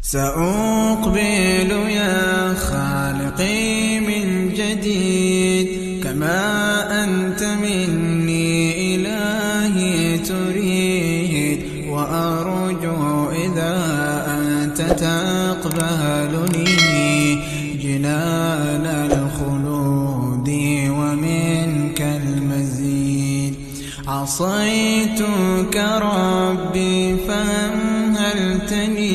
سأقبل يا خالقي من جديد كما أنت مني إلهي تريد وأرجو إذا أنت تقبلني جنان الخلود ومنك المزيد. عصيتك ربي فأمهلتني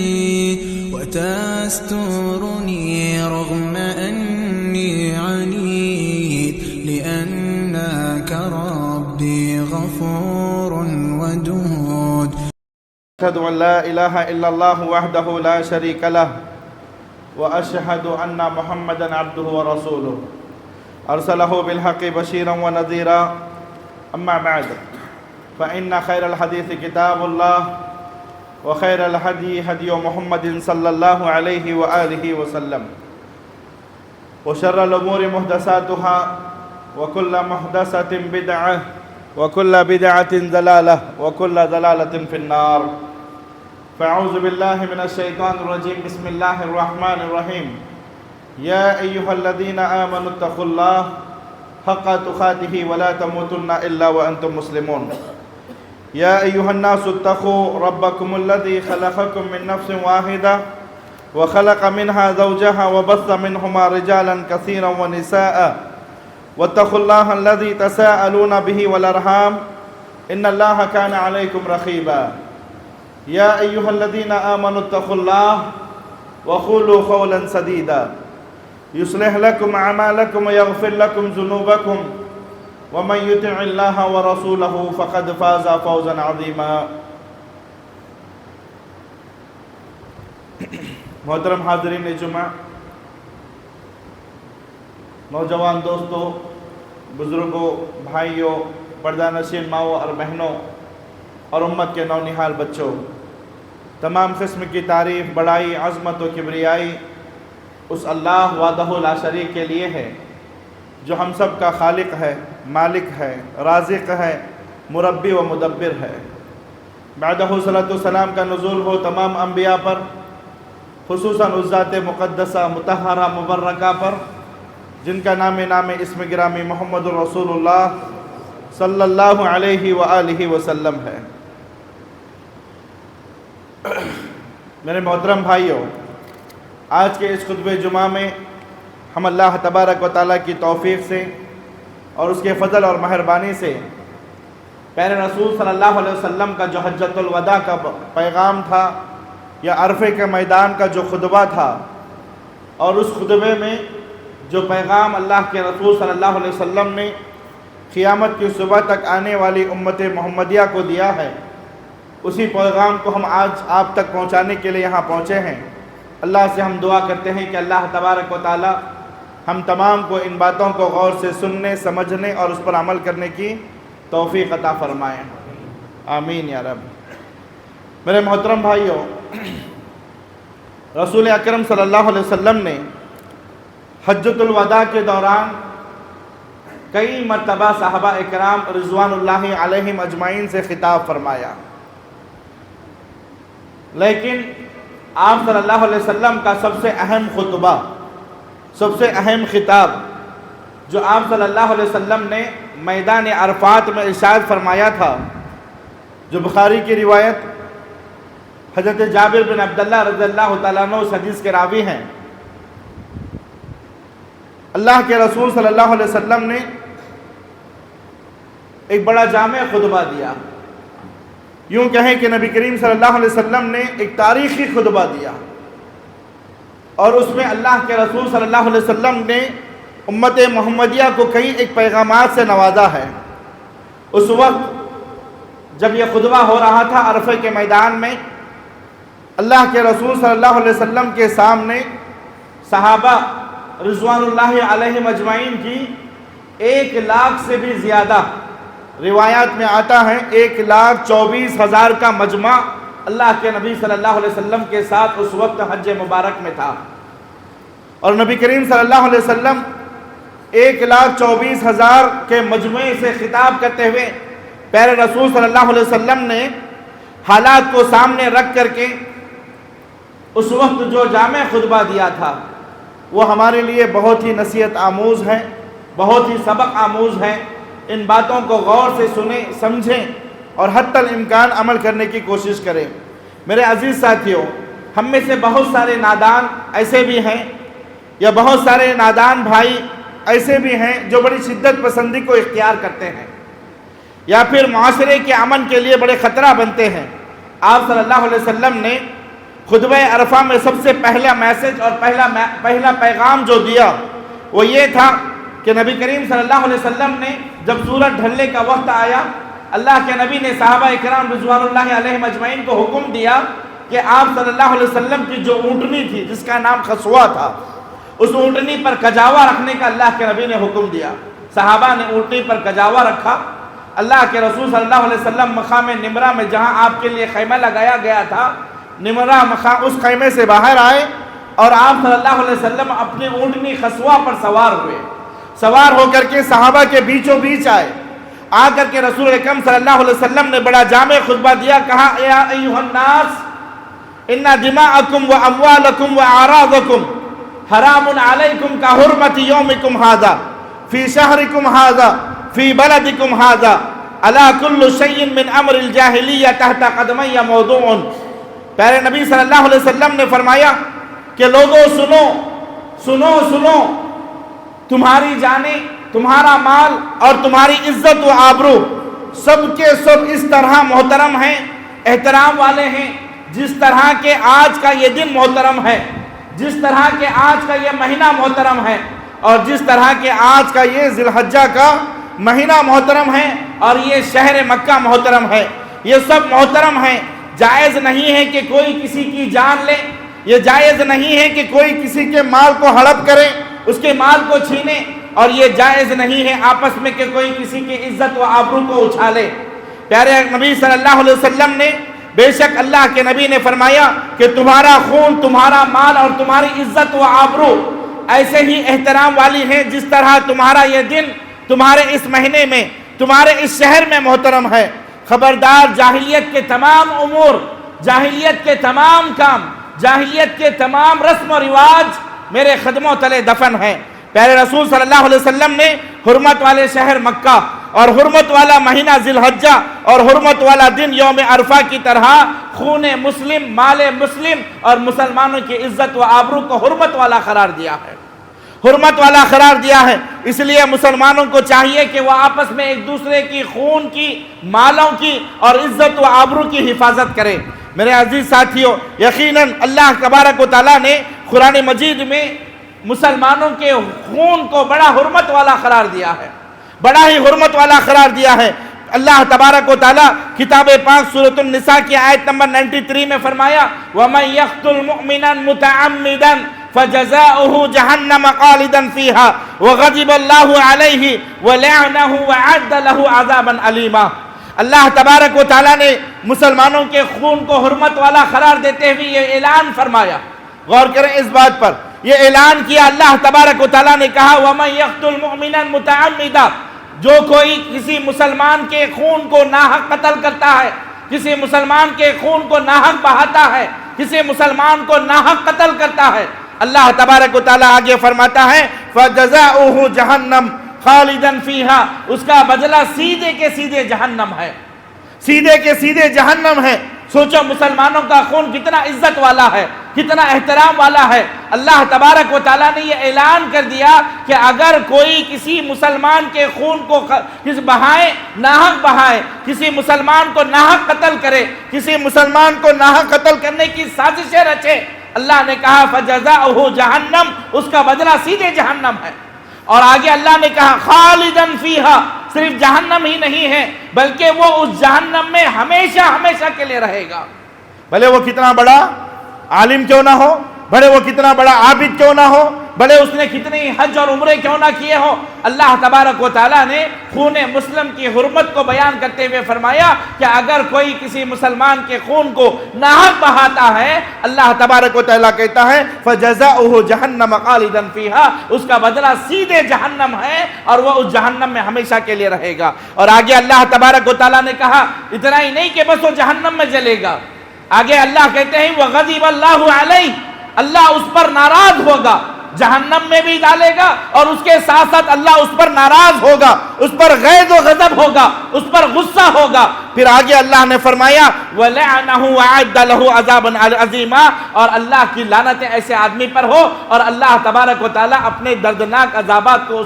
وتسترني رغم أني عنيد لأنك ربي غفور ودود. أشهد أن لا إله إلا الله وحده لا شريك له وأشهد أن محمدا عبده ورسوله أرسله بالحق بشيرا ونذيرا. أما بعد فإن خير الحديث كتاب الله وخير الهدي هدي محمد صلى الله عليه وآله وسلم وشر الأمور محدثاتها وكل محدثة بدعة وكل بدعة ضلالة وكل ضلالة في النار. فأعوذ بالله من الشيطان الرجيم. بسم الله الرحمن الرحيم. يا أيها الذين آمنوا اتقوا الله حق تقاته ولا تموتن إلا وأنتم مسلمون. يا أيها الناس اتقوا ربكم الذي خلقكم من نفس واحدة وخلق منها زوجها وبث منهما رجالا كثيرا ونساء واتقوا الله الذي تساءلون به والأرحام إن الله كان عليكم رقيبا. يا أيها الذين آمنوا اتقوا الله وقولوا قولا سديدا يصلح لكم أعمالكم ويغفر لكم ذنوبكم ومن يطع الله ورسوله فقد فاز فوزا عظيما. محترم حاضرین جمعہ، نوجوان دوستوں، بزرگوں، بھائیوں، پردہ نشین ماؤں اور بہنوں اور امت کے نونہال بچوں، تمام قسم کی تعریف، بڑائی، عظمت و کبریائی اس اللہ وحدہ لا شریک کے لیے ہے جو ہم سب کا خالق ہے، مالک ہے، رازق ہے، مربی و مدبر ہے. بعدہ صلاۃ والسلام کا نزول ہو تمام انبیاء پر، خصوصاً اس ذات مقدسہ مطہرہ مبرکہ پر جن کا نام اسم گرامی محمد الرسول اللہ صلی اللہ علیہ وآلہ وسلم ہے. میرے محترم بھائیوں، آج کے اس خطبہ جمعہ میں ہم اللہ تبارک و تعالیٰ کی توفیق سے اور اس کے فضل اور مہربانی سے پیارے رسول صلی اللہ علیہ وسلم کا جو حجۃ الوداع کا پیغام تھا یا عرفے کے میدان کا جو خطبہ تھا، اور اس خطبے میں جو پیغام اللہ کے رسول صلی اللہ علیہ وسلم نے قیامت کی صبح تک آنے والی امت محمدیہ کو دیا ہے، اسی پیغام کو ہم آج آپ تک پہنچانے کے لیے یہاں پہنچے ہیں. اللہ سے ہم دعا کرتے ہیں کہ اللہ تبارک و تعالی ہم تمام کو ان باتوں کو غور سے سننے، سمجھنے اور اس پر عمل کرنے کی توفیق عطا فرمائیں. آمین یا رب. میرے محترم بھائیوں، رسول اکرم صلی اللہ علیہ وسلم نے حجۃ الوداع کے دوران کئی مرتبہ صحابہ اکرام رضوان اللہ علیہم اجمعین سے خطاب فرمایا، لیکن آپ صلی اللہ علیہ وسلم کا سب سے اہم خطبہ، سب سے اہم خطاب جو آپ صلی اللہ علیہ وسلم نے میدان عرفات میں ارشاد فرمایا تھا، جو بخاری کی روایت حضرت جابر بن عبداللہ رضی اللہ تعالیٰ عنہ اس حدیث کے راوی ہیں. اللہ کے رسول صلی اللہ علیہ وسلم نے ایک بڑا جامع خطبہ دیا. یوں کہیں کہ نبی کریم صلی اللہ علیہ وسلم نے ایک تاریخی خطبہ دیا، اور اس میں اللہ کے رسول صلی اللہ علیہ وسلم نے امت محمدیہ کو کئی ایک پیغامات سے نوازا ہے. اس وقت جب یہ خطبہ ہو رہا تھا عرفے کے میدان میں، اللہ کے رسول صلی اللہ علیہ وسلم کے سامنے صحابہ رضوان اللہ علیہم اجمعین کی 1,00,000 سے بھی زیادہ، روایات میں آتا ہے 1,24,000 کا مجمع اللہ کے نبی صلی اللہ علیہ وسلم کے ساتھ اس وقت حج مبارک میں تھا. اور نبی کریم صلی اللہ علیہ وسلم 1,24,000 کے مجموعے سے خطاب کرتے ہوئے پیارے رسول صلی اللہ علیہ وسلم نے حالات کو سامنے رکھ کر کے اس وقت جو جامع خطبہ دیا تھا وہ ہمارے لیے بہت ہی نصیحت آموز ہے، بہت ہی سبق آموز ہے۔ ان باتوں کو غور سے سنیں، سمجھیں اور حتی الامکان عمل کرنے کی کوشش کریں۔ میرے عزیز ساتھیوں، ہم میں سے بہت سارے نادان ایسے بھی ہیں، یا بہت سارے نادان بھائی ایسے بھی ہیں جو بڑی شدت پسندی کو اختیار کرتے ہیں، یا پھر معاشرے کے امن کے لیے بڑے خطرہ بنتے ہیں۔ آپ صلی اللہ علیہ وسلم نے خطبہ عرفہ میں سب سے پہلا میسج اور پہلا پیغام جو دیا وہ یہ تھا کہ نبی کریم صلی اللہ علیہ وسلم نے جب سورج ڈھلنے کا وقت آیا، اللہ کے نبی نے صحابہ اکرام رضوان اللہ علیہم اجمعین کو حکم دیا کہ آپ صلی اللہ علیہ وسلم کی جو اونٹنی تھی جس کا نام خسوا تھا، اس اونٹنی پر کجاوا رکھنے کا اللہ کے نبی نے حکم دیا۔ صحابہ نے اونٹنی پر کجاوا رکھا۔ اللہ کے رسول صلی اللہ علیہ وسلم مقام نمرہ میں جہاں آپ کے لیے خیمہ لگایا گیا تھا، نمرہ مقام، اس خیمے سے باہر آئے اور آپ صلی اللہ علیہ وسلم اپنی اونٹنی خسوا پر سوار ہوئے۔ سوار ہو کر کے صحابہ کے بیچوں بیچ آئے۔ آ کر کے رسول اکرم صلی اللہ علیہ وسلم نے بڑا جامع خطبہ دیا، کہا یا ایھا الناس ان دماءکم و اموالکم و اعراضکم حرام علیکم کا حرمت یومکم ھذا فی شہرکم ھذا فی بلدکم ھذا الا کل شیء من امر الجاہلیہ تحت قدمی موضوع۔ پیارے نبی صلی اللہ علیہ وسلم نے فرمایا کہ لوگوں سنو سنو سنو، تمہاری جانیں، تمہارا مال اور تمہاری عزت و آبرو سب کے سب اس طرح محترم ہیں، احترام والے ہیں، جس طرح کے آج کا یہ دن محترم ہے، جس طرح کے آج کا یہ مہینہ محترم ہے، اور جس طرح کے آج کا یہ ذی الحجہ کا مہینہ محترم ہے، اور یہ شہر مکہ محترم ہے۔ یہ سب محترم ہیں۔ جائز نہیں ہے کہ کوئی کسی کی جان لے، یہ جائز نہیں ہے کہ کوئی کسی کے مال کو ہڑپ کرے، اس کے مال کو چھینے، اور یہ جائز نہیں ہے آپس میں کہ کوئی کسی کی عزت و آبرو کو اچھالے۔ پیارے نبی صلی اللہ علیہ وسلم نے، بے شک اللہ کے نبی نے فرمایا کہ تمہارا خون، تمہارا مال اور تمہاری عزت و آبرو ایسے ہی احترام والی ہیں جس طرح تمہارا یہ دن تمہارے اس مہینے میں، تمہارے اس شہر میں محترم ہے۔ خبردار، جاہلیت کے تمام امور، جاہلیت کے تمام کام، جاہلیت کے تمام رسم و رواج میرے قدموں تلے دفن ہیں۔ پیارے رسول صلی اللہ علیہ وسلم نے حرمت والے شہر مکہ اور حرمت والا مہینہ ذی الحجہ اور حرمت والا دن یوم عرفہ کی طرح خون مسلم، مال مسلم اور مسلمانوں کی عزت و آبرو کو حرمت والا قرار دیا ہے، حرمت والا قرار دیا ہے۔ اس لیے مسلمانوں کو چاہیے کہ وہ آپس میں ایک دوسرے کی خون کی، مالوں کی اور عزت و آبرو کی حفاظت کریں۔ میرے عزیز ساتھیوں، یقیناً اللہ تبارک و تعالیٰ نے قرآن مجید میں مسلمانوں کے خون کو بڑا حرمت والا قرار دیا ہے، بڑا ہی حرمت والا قرار دیا ہے۔ اللہ تبارک و تعالیٰ کتاب پاک سورۃ النساء کی آیت نمبر 93 میں فرمایا وَمَن يَقْتُلْ مُؤْمِنًا مُتَعَمِّدًا فَجَزَاؤُهُ جَهَنَّمَ خَالِدًا فِيهَا وَغَضِبَ اللَّهُ عَلَيْهِ وَلَعَنَهُ وَأَعَدَّ لَهُ عَذَابًا أَلِيمًا۔ اللہ تبارک و تعالیٰ نے مسلمانوں کے خون کو حرمت والا قرار دیتے ہوئے یہ اعلان فرمایا۔ غور کریں اس بات پر، یہ اعلان کیا اللہ تبارک و تعالیٰ نے کہا وَمَن يَقْتُلْ مُؤْمِنًا مُتَعَمِّدًا، جو کوئی کسی مسلمان کے خون کو ناحق قتل کرتا ہے، کسی مسلمان کے خون کو ناحق بہاتا ہے، کسی مسلمان کو ناحق قتل کرتا ہے، اللہ تبارک و تعالیٰ آگے فرماتا ہے فَجَزَاؤُهُ جَهَنَّمَ خَالِدًا فِيهَا، اس کا بدلہ سیدھے کے سیدھے جہنم ہے، سیدھے کے سیدھے جہنم ہے۔ سوچو مسلمانوں کا خون کتنا عزت والا ہے، کتنا احترام والا ہے۔ اللہ تبارک و تعالیٰ نے یہ اعلان کر دیا کہ اگر کوئی کسی مسلمان کے خون کو بہائے، ناحق بہائے، کسی مسلمان کو ناحق قتل کرے، کسی مسلمان کو ناحق قتل کرنے کی سازشیں رچے، اللہ نے کہا فَجَزَاؤُهُ جَهَنَّمَ، اس کا بدلہ سیدھے جہنم ہے۔ اور آگے اللہ نے کہا خالداً فیہا، صرف جہنم ہی نہیں ہے بلکہ وہ اس جہنم میں ہمیشہ ہمیشہ کے لیے رہے گا، بھلے وہ کتنا بڑا عالم کیوں نہ ہو، بھلے وہ کتنا بڑا عابد کیوں نہ ہو، بھلے اس نے کتنی حج اور عمرے کیوں نہ کیے ہو۔ اللہ تبارک و تعالیٰ نے خون مسلم کی حرمت کو بیان کرتے ہوئے فرمایا کہ اگر کوئی کسی مسلمان کے خون کو ناحق بہاتا ہے، اللہ تبارک و تعالیٰ کہتا ہے فَجَزَاؤُهُ جَهَنَّمَ خَالِدًا فِيهَا، اس کا بدلہ سیدھے جہنم ہے اور وہ اس جہنم میں ہمیشہ کے لیے رہے گا۔ اور آگے اللہ تبارک و تعالیٰ نے کہا اتنا ہی نہیں کہ بس وہ جہنم میں جلے گا، آگے اللہ کہتے ہیں وَغَضِبَ اللَّهُ عَلَيْهِ، اللہ اس پر ناراض ہوگا، جہنم میں بھی ڈالے گا اور اس کے ساتھ ساتھ اللہ اس پر ناراض ہوگا، اس پر غیظ و غضب ہوگا، اس پر غصہ ہوگا۔ پھر آگے اللہ نے فرمایا وَلَعْنَهُ وَأَعَدَّ لَهُ عَذَابًا عَظِيمًا، اور اللہ کی لعنتیں ایسے آدمی پر ہو اور اللہ تبارک و تعالیٰ اپنے دردناک عذابات کو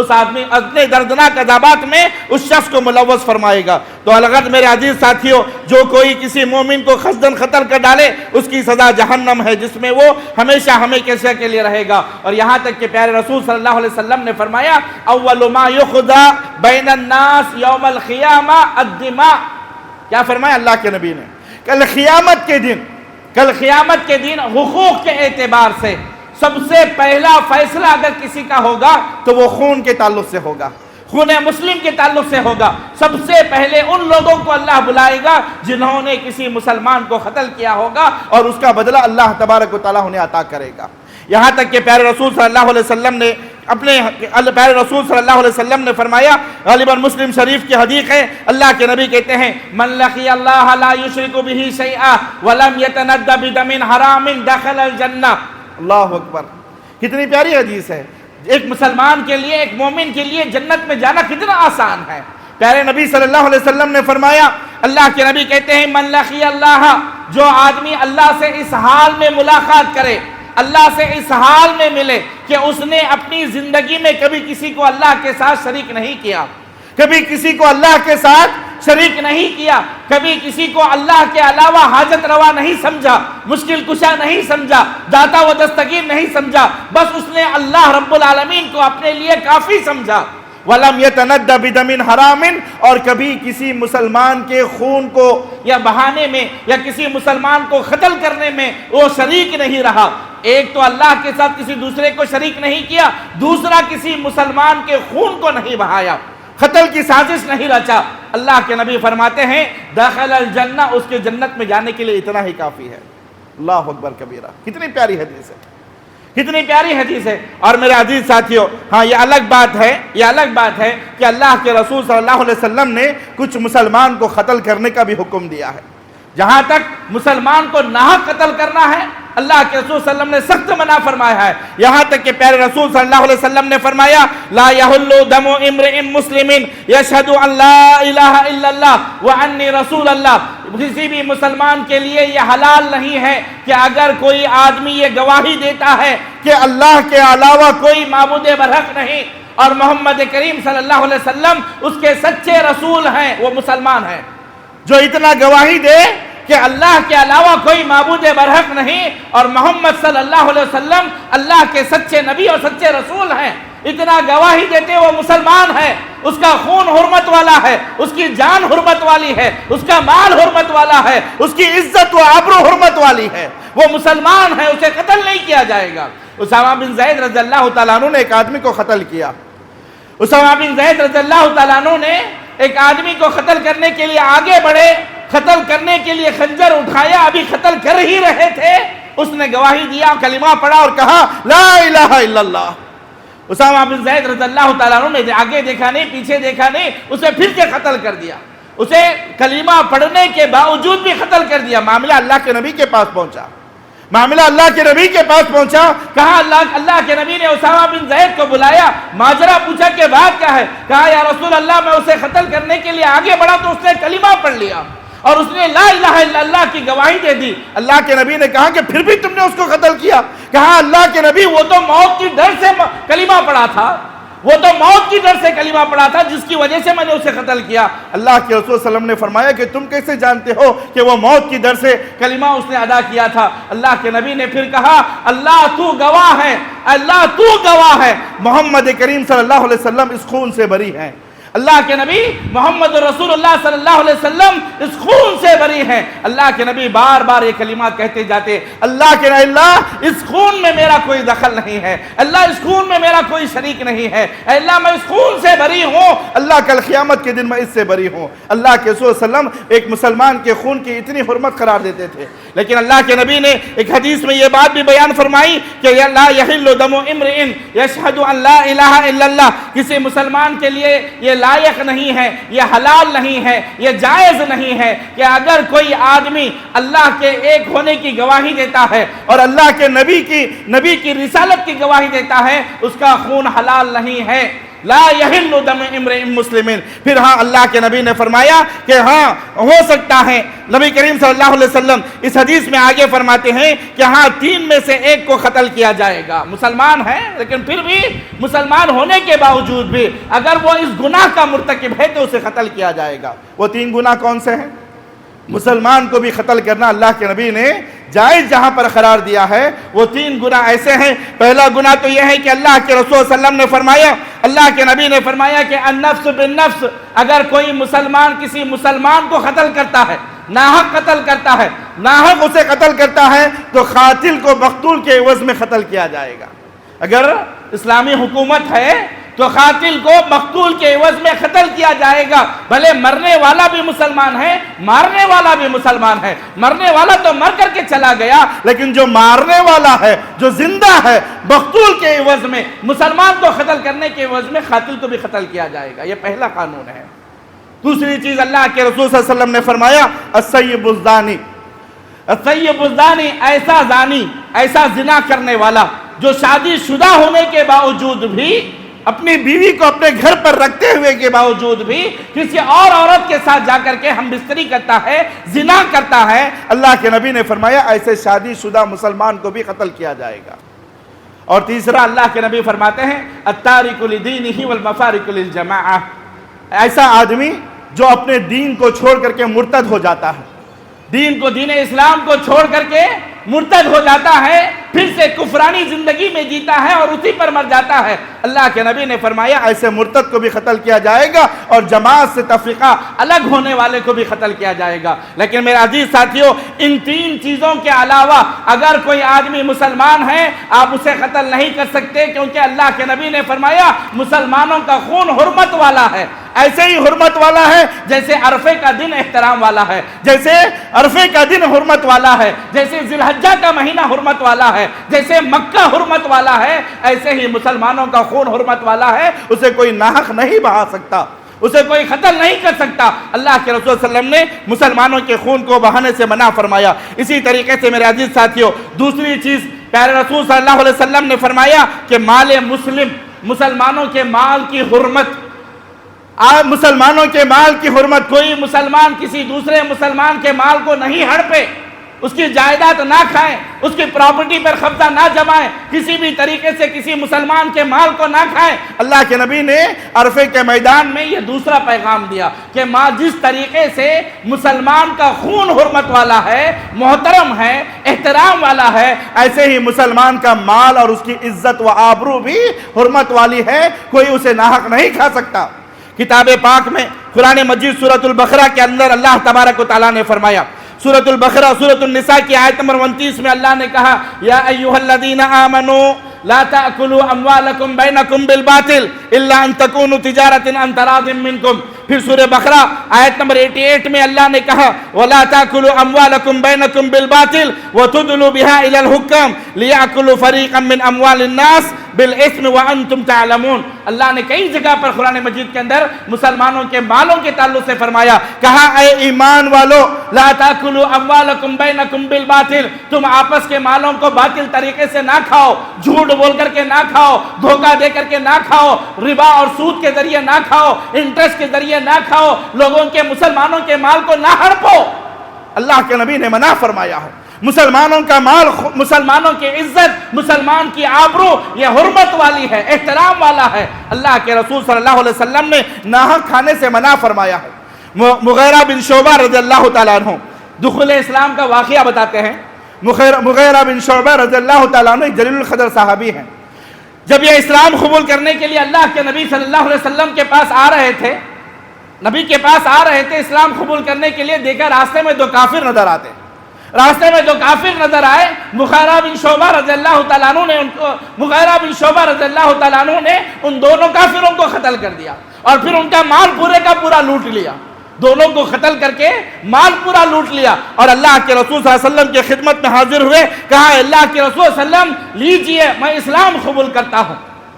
اس آدمی اپنے دردناک عذابات میں اس شخص کو ملوث فرمائے گا۔ تو الغرض میرے عزیز ساتھیوں، جو کوئی کسی مومن کو قصداً قتل کر ڈالے اس کی سزا جہنم ہے، جس میں وہ ہمیشہ ہمیشہ کے لیے رہے گا۔ اور یہاں تک کہ پیارے رسول صلی اللہ علیہ وسلم نے فرمایا اول ما یقضی بین الناس یوم القیامہ الدماء، کیا فرمایا اللہ کے نبی نے؟ کل قیامت کے دن حقوق کے اعتبار سے سب سے پہلا فیصلہ اگر کسی کا ہوگا تو وہ خون کے تعلق سے ہوگا، خون مسلم کے تعلق سے ہوگا۔ سب سے پہلے ان لوگوں کو اللہ بلائے گا جنہوں نے کسی مسلمان کو قتل کیا ہوگا، اور اس کا بدلہ اللہ تبارک و تعالیٰ انہیں عطا کرے گا۔ یہاں تک کہ پیارے رسول صلی اللہ علیہ وسلم نے پیارے رسول صلی اللہ علیہ وسلم نے فرمایا، غالباً مسلم شریف کی حدیث ہے، اللہ کے نبی کہتے ہیں من لقی اللہ لا یشرک بہ شیئا ولم یتندى بدم حرام دخل الجنہ۔ اللہ اکبر، کتنی پیاری حدیث ہے۔ ایک مسلمان کے لیے، ایک مومن کے لیے جنت میں جانا کتنا آسان ہے۔ پیارے نبی صلی اللہ علیہ وسلم نے فرمایا، اللہ کے نبی کہتے ہیں من لقی اللہ، جو آدمی اللہ سے اس حال میں ملاقات کرے، اللہ سے اس حال میں ملے کہ اس نے اپنی زندگی میں کبھی کسی کو اللہ کے ساتھ شریک نہیں کیا، کبھی کسی کو اللہ کے ساتھ شریک نہیں کیا، کبھی کسی کو اللہ کے علاوہ حاجت روا نہیں سمجھا، مشکل کشا نہیں سمجھا، داتا و دستگیر نہیں سمجھا، بس اس نے اللہ رب العالمین کو اپنے لیے کافی سمجھا۔ وَلَمْ يَتَنَدَّ بِدَمٍ حَرَامٍ، اور کبھی کسی مسلمان کے خون کو یا بہانے میں یا کسی مسلمان کو قتل کرنے میں وہ شریک نہیں رہا۔ ایک تو اللہ کے ساتھ کسی دوسرے کو شریک نہیں کیا، دوسرا کسی مسلمان کے خون کو نہیں بہایا، قتل کی سازش نہیں رچا۔ اللہ کے نبی فرماتے ہیں داخل الجنہ، اس کے جنت میں جانے کے لیے اتنا ہی کافی ہے۔ اللہ اکبر کبیرہ، کتنی پیاری حدیث ہے، کتنی پیاری حدیث ہے۔ اور میرے عزیز ساتھیوں، ہاں یہ الگ بات ہے کہ اللہ کے رسول صلی اللہ علیہ وسلم نے کچھ مسلمان کو قتل کرنے کا بھی حکم دیا ہے۔ جہاں تک مسلمان کو ناحق قتل کرنا ہے، اللہ کے رسول صلی اللہ علیہ وسلم نے سخت منع فرمایا ہے۔ یہاں تک کہ پیارے رسول صلی اللہ علیہ وسلم نے فرمایا لا یحل دم امرئ مسلم یشہد ان لا الہ الا اللہ وانی رسول اللہ، کسی بھی مسلمان کے لیے یہ حلال نہیں ہے کہ اگر کوئی آدمی یہ گواہی دیتا ہے کہ اللہ کے علاوہ کوئی معبود برحق نہیں اور محمد کریم صلی اللہ علیہ وسلم اس کے سچے رسول ہیں، وہ مسلمان ہیں۔ جو اتنا گواہی دے کہ اللہ کے علاوہ کوئی معبود برحق نہیں اور محمد صلی اللہ علیہ وسلم اللہ کے سچے نبی اور سچے رسول ہیں، اتنا گواہی دیتے وہ مسلمان ہے، اس کا خون حرمت والا ہے، اس کی جان حرمت والی ہے، اس کا مال حرمت والا ہے، اس کی عزت و آبرو حرمت والی ہے، وہ مسلمان ہے، اسے قتل نہیں کیا جائے گا۔ اسامہ بن زید رضی اللہ تعالیٰ عنہ نے ایک آدمی کو قتل کیا۔ اسامہ بن زید رضی اللہ تعالیٰ عنہ نے ایک آدمی کو قتل کرنے کے لیے آگے بڑھے، قتل کرنے کے لیے خنجر اٹھایا، ابھی قتل کر ہی رہے تھے، اس نے گواہی دیا، کلمہ پڑھا اور کہا لا الہ الا اللہ۔ اسامہ بن زید رضی اللہ تعالیٰ عنہ نے آگے دیکھا نہیں، پیچھے دیکھا نہیں، اسے پھر سے قتل کر دیا، اسے کلمہ پڑھنے کے باوجود بھی قتل کر دیا۔ معاملہ اللہ کے نبی کے پاس پہنچا، معاملہ اللہ کے نبی کے پاس پہنچا، کہا اللہ کے نبی نے اسامہ بن زید کو بلایا، ماجرا پوچھا کہ بات کیا ہے؟ کہا یا رسول اللہ میں اسے قتل کرنے کے لیے آگے بڑھا تو اس نے کلمہ پڑھ لیا اور اس نے لا الہ الا اللہ کی گواہی دے دی۔ اللہ کے نبی نے کہا کہ پھر بھی تم نے اس کو قتل کیا؟ کہا اللہ کے نبی وہ تو موت کی ڈر سے کلمہ پڑھا تھا، وہ تو موت کی ڈر سے کلمہ پڑھا تھا جس کی وجہ سے میں نے اسے قتل کیا۔ اللہ کے رسول صلی اللہ علیہ وسلم نے فرمایا کہ تم کیسے جانتے ہو کہ وہ موت کی ڈر سے کلمہ اس نے ادا کیا تھا؟ اللہ کے نبی نے پھر کہا اللہ تو گواہ ہے، اللہ تو گواہ ہے، محمد کریم صلی اللہ علیہ وسلم اس خون سے بری ہیں۔ اللہ کے نبی محمد رسول اللہ صلی اللہ علیہ وسلم اس خون سے بری ہیں۔ اللہ کے نبی بار بار یہ کلمات کہتے جاتے، اللہ کے نبی اللہ اس خون میں میرا کوئی دخل نہیں ہے، اللہ اس خون میں میرا کوئی شریک نہیں ہے، اے اللہ میں اس خون سے بری ہوں، اللہ کل قیامت کے دن میں اس سے بری ہوں۔ اللہ کے رسول صلی اللہ علیہ وسلم ایک مسلمان کے خون کی اتنی حرمت قرار دیتے تھے، لیکن اللہ کے نبی نے ایک حدیث میں یہ بات بھی بیان فرمائی کہ لا یحل دم امرئ یشہد ان لا الہ الا اللہ، کسی مسلمان کے لیے یہ لائق نہیں ہے، یہ حلال نہیں ہے، یہ جائز نہیں ہے کہ اگر کوئی آدمی اللہ کے ایک ہونے کی گواہی دیتا ہے اور اللہ کے نبی کی رسالت کی گواہی دیتا ہے، اس کا خون حلال نہیں ہے۔ لا یحل دم امرئ مسلم۔ پھر ہاں اللہ کے نبی نے فرمایا کہ ہاں ہو سکتا ہے، نبی کریم صلی اللہ علیہ وسلم اس حدیث میں آگے فرماتے ہیں کہ ہاں 3 میں سے ایک کو قتل کیا جائے گا، مسلمان ہے لیکن پھر بھی مسلمان ہونے کے باوجود بھی اگر وہ اس گناہ کا مرتکب ہے تو اسے قتل کیا جائے گا۔ وہ 3 گناہ کون سے ہیں؟ مسلمان کو بھی قتل کرنا اللہ کے نبی نے جائز جہاں پر قرار دیا ہے، وہ 3 گناہ ایسے ہیں۔ پہلا گناہ تو یہ ہے کہ اللہ کے رسول صلی اللہ علیہ وسلم نے فرمایا، اللہ کے نبی نے فرمایا کہ النفس بالنفس، اگر کوئی مسلمان کسی مسلمان کو قتل کرتا ہے، ناحق قتل کرتا ہے، ناحق اسے قتل کرتا ہے تو قاتل کو مقتول کے عوض میں قتل کیا جائے گا۔ اگر اسلامی حکومت ہے تو قاتل کو مقتول کے عوض میں قتل کیا جائے گا، بھلے مرنے والا بھی مسلمان ہے، مارنے والا بھی مسلمان ہے۔ مرنے والا تو مر کر کے چلا گیا، لیکن جو مارنے والا ہے، جو زندہ ہے، مقتول کے عوض میں، مسلمان کو قتل کرنے کے عوض میں قاتل کو بھی قتل کیا جائے گا۔ یہ پہلا قانون ہے۔ دوسری چیز اللہ کے رسول صلی اللہ علیہ وسلم نے فرمایا السیب الزانی، السیب الزانی ایسا زانی، ایسا زنا کرنے والا جو شادی شدہ ہونے کے باوجود بھی، اپنی بیوی کو اپنے گھر پر رکھتے ہوئے کے باوجود بھی کسی اور عورت کے ساتھ جا کر کے ہم بستری کرتا ہے، زنا کرتا ہے، اللہ کے نبی نے فرمایا ایسے شادی شدہ مسلمان کو بھی قتل کیا جائے گا۔ اور تیسرا اللہ کے نبی فرماتے ہیں التارک لدینہ والمفارق للجماعہ، ایسا آدمی جو اپنے دین کو چھوڑ کر کے مرتد ہو جاتا ہے، دین اسلام کو چھوڑ کر کے مرتد ہو جاتا ہے، پھر سے کفرانی زندگی میں جیتا ہے اور اسی پر مر جاتا ہے، اللہ کے نبی نے فرمایا ایسے مرتد کو بھی قتل کیا جائے گا اور جماعت سے تفریقہ الگ ہونے والے کو بھی قتل کیا جائے گا۔ لیکن میرے عزیز ساتھیوں، ان 3 چیزوں کے علاوہ اگر کوئی آدمی مسلمان ہے آپ اسے قتل نہیں کر سکتے، کیونکہ اللہ کے نبی نے فرمایا مسلمانوں کا خون حرمت والا ہے، ایسے ہی حرمت والا ہے جیسے عرفے کا دن احترام والا ہے، جیسے عرفے کا دن حرمت والا ہے، جیسے ذی الحجہ کا مہینہ حرمت والا ہے، جیسے مکہ حرمت والا ہے، ایسے ہی مسلمانوں کا خون حرمت والا ہے۔ اسے کوئی ناحق نہیں بہا سکتا، اسے کوئی قتل نہیں کر سکتا۔ اللہ کے رسول صلی اللہ علیہ وسلم نے مسلمانوں کے خون کو بہانے سے منع فرمایا۔ اسی طریقے سے میرے عزیز ساتھیوں، دوسری چیز پیارے رسول صلی اللہ علیہ وسلم نے فرمایا کہ مال مسلم، مسلمانوں کے مال کی حرمت، مسلمانوں کے مال کی حرمت، کوئی مسلمان کسی دوسرے مسلمان کے مال کو نہیں ہڑپے، اس کی جائیداد نہ کھائیں، اس کی پراپرٹی پر قبضہ نہ جمائیں، کسی بھی طریقے سے کسی مسلمان کے مال کو نہ کھائیں۔ اللہ کے نبی نے عرفے کے میدان میں یہ دوسرا پیغام دیا کہ جس طریقے سے مسلمان کا خون حرمت والا ہے، محترم ہے، احترام والا ہے، ایسے ہی مسلمان کا مال اور اس کی عزت و آبرو بھی حرمت والی ہے، کوئی اسے ناحق نہیں کھا سکتا۔ کتاب پاک میں قرآن مجید سورۃ البقرہ کے اندر اللہ تبارک و تعالیٰ نے فرمایا، سورۃ البقرہ سورۃ النساء کی آیت نمبر 29 میں اللہ نے کہا یا ایھا الذین آمنوا لا تأکلوا اموالکم بینکم بالباطل الا ان تکونوا تجارۃ عن تراض منکم۔ پھر سورہ بقرہ آیت نمبر 88 میں اللہ نے کہا ولا تأکلوا اموالکم بینکم بالباطل وتدلوا بها الى الحکام لیأکلوا فریقا من اموال الناس بالاسم وانتم تعلمون۔ اللہ نے کئی جگہ پر قرآن مجید کے اندر مسلمانوں کے مالوں کے تعلق سے فرمایا، کہا اے ایمان والو لا تاکلوا اموالکم بینکم بالباطل، تم آپس کے مالوں کو باطل طریقے سے نہ کھاؤ، جھوٹ بول کر کے نہ کھاؤ، دھوکہ دے کر کے نہ کھاؤ، ربا اور سود کے ذریعے نہ کھاؤ، انٹرسٹ کے ذریعے نہ کھاؤ، لوگوں کے مسلمانوں کے مال کو نہ ہڑپو۔ اللہ کے نبی نے منع فرمایا ہے۔ مسلمانوں کا مال، مسلمانوں کی عزت، مسلمان کی آبرو یہ حرمت والی ہے، احترام والا ہے۔ اللہ کے رسول صلی اللہ علیہ وسلم نے ناحق کھانے سے منع فرمایا ہے۔ مغیرہ بن شعبہ رضی اللہ تعالیٰ عنہ دخول اسلام کا واقعہ بتاتے ہیں۔ مغیرہ بن شعبہ رضی اللہ تعالیٰ عنہ ایک جلیل القدر صحابی ہیں۔ جب یہ اسلام قبول کرنے کے لیے اللہ کے نبی صلی اللہ علیہ وسلم کے پاس آ رہے تھے، نبی کے پاس آ رہے تھے اسلام قبول کرنے کے لیے، دیکھا راستے میں 2 کافر نظر آتے، راستے میں 2 کافر نظر آئے۔ مغیرہ بن شعبہ رضی اللہ تعالیٰ عنہ نے ان دونوں کافروں کو قتل کر دیا اور پھر ان کا مال پورے کا پورا لوٹ لیا۔ دونوں کو قتل کر کے مال پورا لوٹ لیا اور اللہ کے رسول صلی اللہ علیہ وسلم کی خدمت میں حاضر ہوئے. کہا اللہ کے رسول صلی اللہ علیہ وسلم لیجئے میں اسلام قبول کرتا ہوں.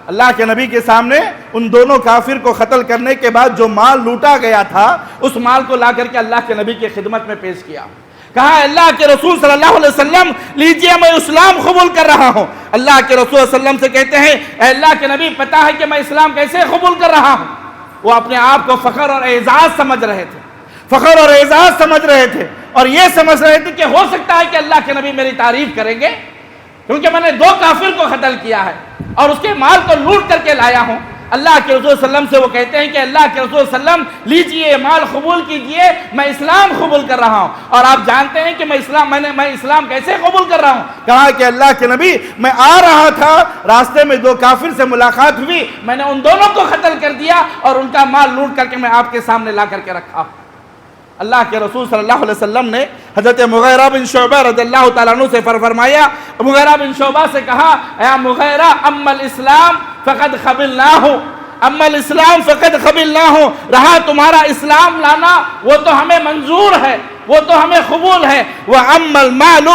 اللہ کے نبی کے سامنے ان دونوں کافر کو قتل کرنے کے بعد جو مال لوٹا گیا تھا اس مال کو لا کر کے اللہ کے نبی کی خدمت میں پیش کیا. کہا اللہ کے رسول صلی اللہ علیہ وسلم لیجئے میں اسلام قبول کر رہا ہوں. اللہ کے رسول صلی اللہ علیہ وسلم سے کہتے ہیں اے اللہ کے نبی پتہ ہے کہ میں اسلام کیسے قبول کر رہا ہوں. وہ اپنے آپ کو فخر اور اعزاز سمجھ رہے تھے, فخر اور اعزاز سمجھ رہے تھے اور یہ سمجھ رہے تھے کہ ہو سکتا ہے کہ اللہ کے نبی میری تعریف کریں گے کیونکہ میں نے 2 کافر کو قتل کیا ہے اور اس کے مال کو لوٹ کر کے لایا ہوں. اللہ کے رسول صلی اللہ علیہ وسلم سے وہ کہتے ہیں کہ اللہ کے رسول صلی اللہ علیہ وسلم لیجئے مال قبول کیجئے میں اسلام قبول کر رہا ہوں. اور آپ جانتے ہیں کہ میں اسلام کیسے قبول کر رہا ہوں. کہا کہ اللہ کے نبی میں آ رہا تھا, راستے میں 2 کافر سے ملاقات ہوئی, میں نے ان دونوں کو قتل کر دیا اور ان کا مال لوٹ کر کے میں آپ کے سامنے لا کر کے رکھا. اللہ کے رسول صلی اللہ علیہ وسلم نے حضرت مغیرہ بن شعبہ رضی اللہ تعالیٰ عنہ سے فرمایا, مغیرہ بن شعبہ سے کہا اے مغیرہ اما الاسلام فقد قبلناہ, اما الاسلام فقد قبلناہ, رہا تمہارا اسلام لانا وہ تو ہمیں منظور ہے, وہ تو ہمیں قبول ہے. وَأَمَّا الْمَالُ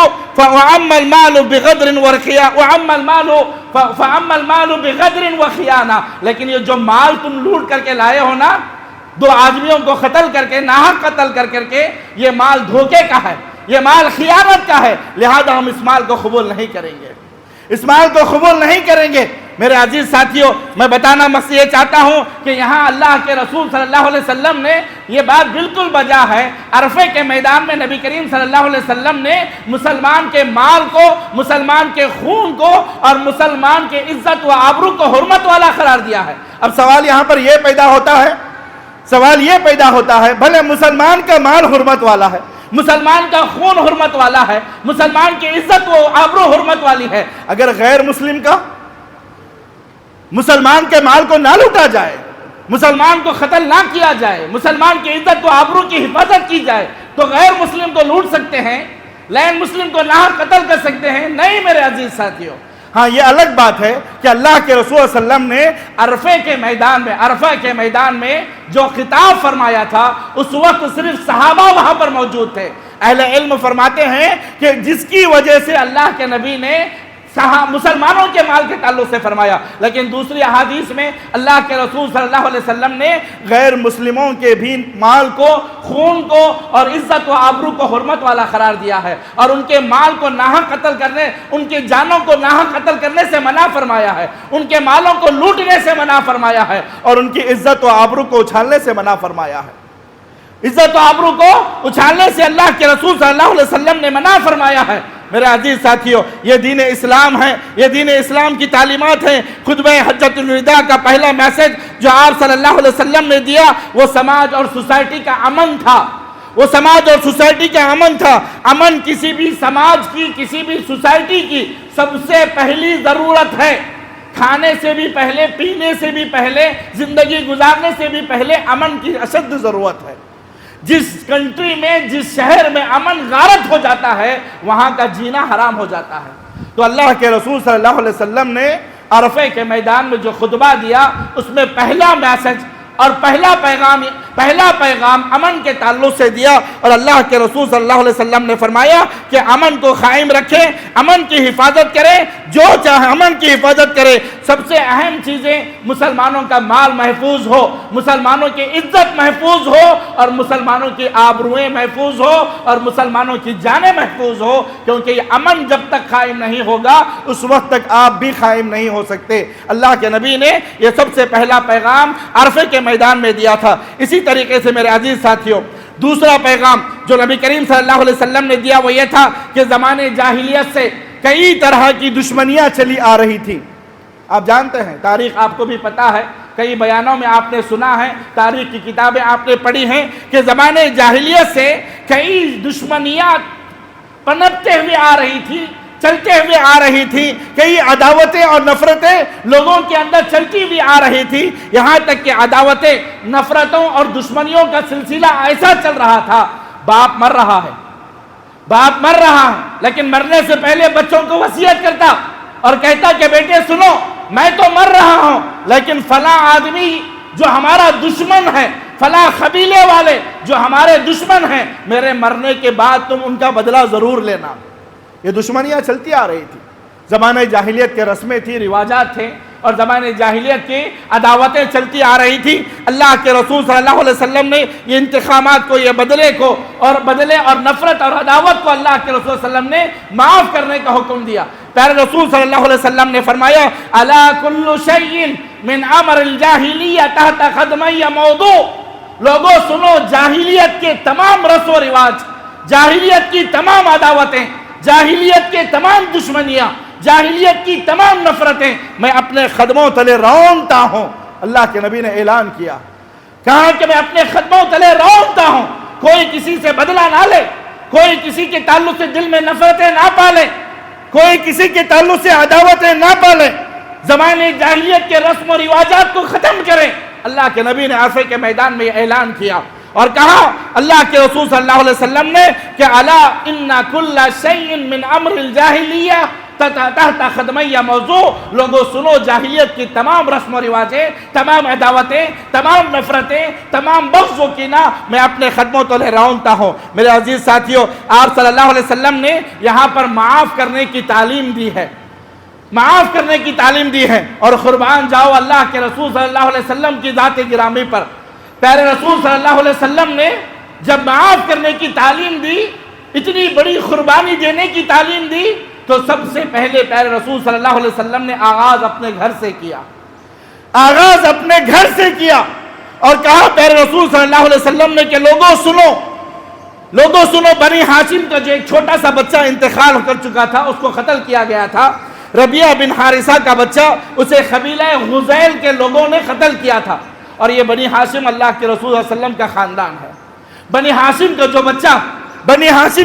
بِغَدْرٍ وَخِيَانَةٍ, لیکن یہ جو مال تم لوٹ کر کے لائے ہو نا 2 آدمیوں کو قتل کر کے ناحق قتل کر کے یہ مال دھوکے کا ہے, یہ مال خیانت کا ہے, لہذا ہم اس مال کو قبول نہیں کریں گے, اس مال کو قبول نہیں کریں گے. میرے عزیز ساتھیوں میں بتانا مقصد یہ چاہتا ہوں کہ یہاں اللہ کے رسول صلی اللہ علیہ وسلم نے یہ بات بالکل بجا ہے. عرفے کے میدان میں نبی کریم صلی اللہ علیہ وسلم نے مسلمان کے مال کو, مسلمان کے خون کو اور مسلمان کے عزت و آبرو کو حرمت والا قرار دیا ہے. اب سوال یہاں پر یہ پیدا ہوتا ہے بھلے مسلمان کا مال حرمت والا ہے, مسلمان کا خون حرمت والا ہے, مسلمان کی عزت و آبرو حرمت والی ہے, اگر غیر مسلم کا مسلمان کے مال کو نہ لوٹا جائے, مسلمان کو قتل نہ کیا جائے, مسلمان کی عزت و آبرو کی حفاظت کی جائے تو غیر مسلم کو لوٹ سکتے ہیں, غیر مسلم کو ناحق قتل کر سکتے ہیں؟ نہیں میرے عزیز ساتھیوں. ہاں یہ الگ بات ہے کہ اللہ کے رسول صلی اللہ علیہ وسلم نے عرفہ کے میدان میں جو خطاب فرمایا تھا اس وقت صرف صحابہ وہاں پر موجود تھے. اہل علم فرماتے ہیں کہ جس کی وجہ سے اللہ کے نبی نے مسلمانوں کے مال کے تعلق سے فرمایا, لیکن دوسری احادیث میں اللہ کے رسول صلی اللہ علیہ وسلم نے غیر مسلموں کے بھی مال کو, خون کو اور عزت و آبرو کو حرمت والا قرار دیا ہے اور ان کے مال کو ناحق قتل کرنے, ان کی جانوں کو ناحق قتل کرنے سے منع فرمایا ہے, ان کے مالوں کو لوٹنے سے منع فرمایا ہے اور ان کی عزت و آبرو کو اچھالنے سے منع فرمایا ہے. عزت و آبرو کو اچھالنے سے اللہ کے رسول صلی اللہ علیہ وسلم نے منع فرمایا ہے. میرے عزیز ساتھیوں یہ دین اسلام ہے, یہ دین اسلام کی تعلیمات ہیں. خطبہ حجۃ الوداع کا پہلا میسج جو آپ صلی اللہ علیہ وسلم نے دیا وہ سماج اور سوسائٹی کا امن تھا, وہ سماج اور سوسائٹی کا امن تھا. امن کسی بھی سماج کی, کسی بھی سوسائٹی کی سب سے پہلی ضرورت ہے. کھانے سے بھی پہلے, پینے سے بھی پہلے, زندگی گزارنے سے بھی پہلے امن کی اشد ضرورت ہے. جس کنٹری میں, جس شہر میں امن غارت ہو جاتا ہے وہاں کا جینا حرام ہو جاتا ہے. تو اللہ کے رسول صلی اللہ علیہ وسلم نے عرفے کے میدان میں جو خطبہ دیا اس میں پہلا میسج اور پہلا پیغام امن کے تعلق سے دیا اور اللہ کے رسول صلی اللہ علیہ وسلم نے فرمایا کہ امن کو قائم رکھیں, امن کی حفاظت کریں, جو چاہے امن کی حفاظت کرے. سب سے اہم چیزیں مسلمانوں کا مال محفوظ ہو, مسلمانوں کی عزت محفوظ ہو اور مسلمانوں کی آبروئیں محفوظ ہو اور مسلمانوں کی جانیں محفوظ ہو, کیونکہ یہ امن جب تک قائم نہیں ہوگا اس وقت تک آپ بھی قائم نہیں ہو سکتے. اللہ کے نبی نے یہ سب سے پہلا پیغام عرفے کے میدان میں دیا تھا. اسی طریقے سے میرے عزیز ساتھیوں دوسرا پیغام جو نبی کریم صلی اللہ علیہ وسلم نے دیا وہ یہ تھا کہ زمانے جاہلیت سے کئی طرح کی دشمنیاں چلی آ رہی تھی. آپ جانتے ہیں, تاریخ آپ کو بھی پتا ہے, کئی بیانوں میں آپ نے سنا ہے, تاریخ کی کتابیں آپ نے پڑھی ہیں کہ زمانے جاہلیت سے کئی دشمنیاں پنپتے ہوئے آ رہی تھی, چلتے ہوئے آ رہی تھی. کئی عداوتیں اور نفرتیں لوگوں کے اندر چلتی ہوئی آ رہی تھی, یہاں تک کہ عداوتیں, نفرتوں اور دشمنیوں کا سلسلہ ایسا چل رہا تھا. باپ مر رہا ہے لیکن مرنے سے پہلے بچوں کو وصیت کرتا اور کہتا کہ بیٹے سنو, میں تو مر رہا ہوں لیکن فلاں آدمی جو ہمارا دشمن ہے فلاں قبیلے والے جو ہمارے دشمن ہیں، میرے مرنے کے بعد تم ان کا بدلہ ضرور لینا۔ یہ دشمنیاں چلتی آ رہی تھی، زمانہ جاہلیت کے رسمیں تھی، رواجات تھے، اور زمانہ جاہلیت کی عداوتیں چلتی آ رہی تھی۔ اللہ کے رسول صلی اللہ علیہ وسلم نے یہ انتقامات کو، یہ بدلے اور نفرت اور عداوت کو اللہ کے رسول صلی اللہ علیہ وسلم نے معاف کرنے کا حکم دیا۔ پیارے رسول صلی اللہ علیہ وسلم نے فرمایا الا کل شیء من امر الجاہلیہ تحت قدمی موضوع، لوگوں سنو، جاہلیت کے تمام رسم و رواج، جاہلیت کی تمام عداوتیں، جاہلیت کے تمام دشمنیاں، جاہلیت کی تمام نفرتیں میں اپنے قدموں تلے رونتا ہوں۔ اللہ کے نبی نے اعلان کیا، کہا کہ میں اپنے قدموں تلے رونتا ہوں، کوئی کسی سے بدلہ نہ لے، کوئی کسی کے تعلق سے دل میں نفرتیں نہ پالے، کوئی کسی کے تعلق سے عداوتیں نہ پالے، زمانے جاہلیت کے رسم و رواجات کو ختم کریں۔ اللہ کے نبی نے عرفے کے میدان میں اعلان کیا اور کہا اللہ کے رسول صلی اللہ علیہ وسلم نے کہ الا ان کل شیء من امر الجاہلیہ تحت قدمی موضوع، لوگوں سنو، جاہلیت کی تمام رسم و رواجیں، تمام عداوتیں، تمام نفرتیں، تمام بغض و کینہ میں اپنے قدموں تلے رونتا ہوں۔ میرے عزیز ساتھیوں، آپ صلی اللہ علیہ وسلم نے یہاں پر معاف کرنے کی تعلیم دی ہے، معاف کرنے کی تعلیم دی ہے، اور قربان جاؤ اللہ کے رسول صلی اللہ علیہ وسلم کی ذات گرامی پر۔ پیارے رسول صلی اللہ علیہ وسلم نے جب معاف کرنے کی تعلیم دی، اتنی بڑی قربانی دینے کی تعلیم دی، تو سب سے پہلے پیارے رسول صلی اللہ علیہ وسلم نے آغاز اپنے گھر سے کیا، آغاز اپنے گھر سے کیا، اور کہا پیارے رسول صلی اللہ علیہ وسلم نے کہ لوگوں سنو، بنی ہاشم کا جو ایک چھوٹا سا بچہ انتقال کر چکا تھا، اس کو قتل کیا گیا تھا، ربیعہ بن حارثہ کا بچہ، اسے قبیلہ غزیل کے لوگوں نے قتل کیا تھا، اور یہ بنی ہاشم اللہ کے رسول صلی اللہ علیہ وسلم کا خاندان ہے۔ بنی ہاشم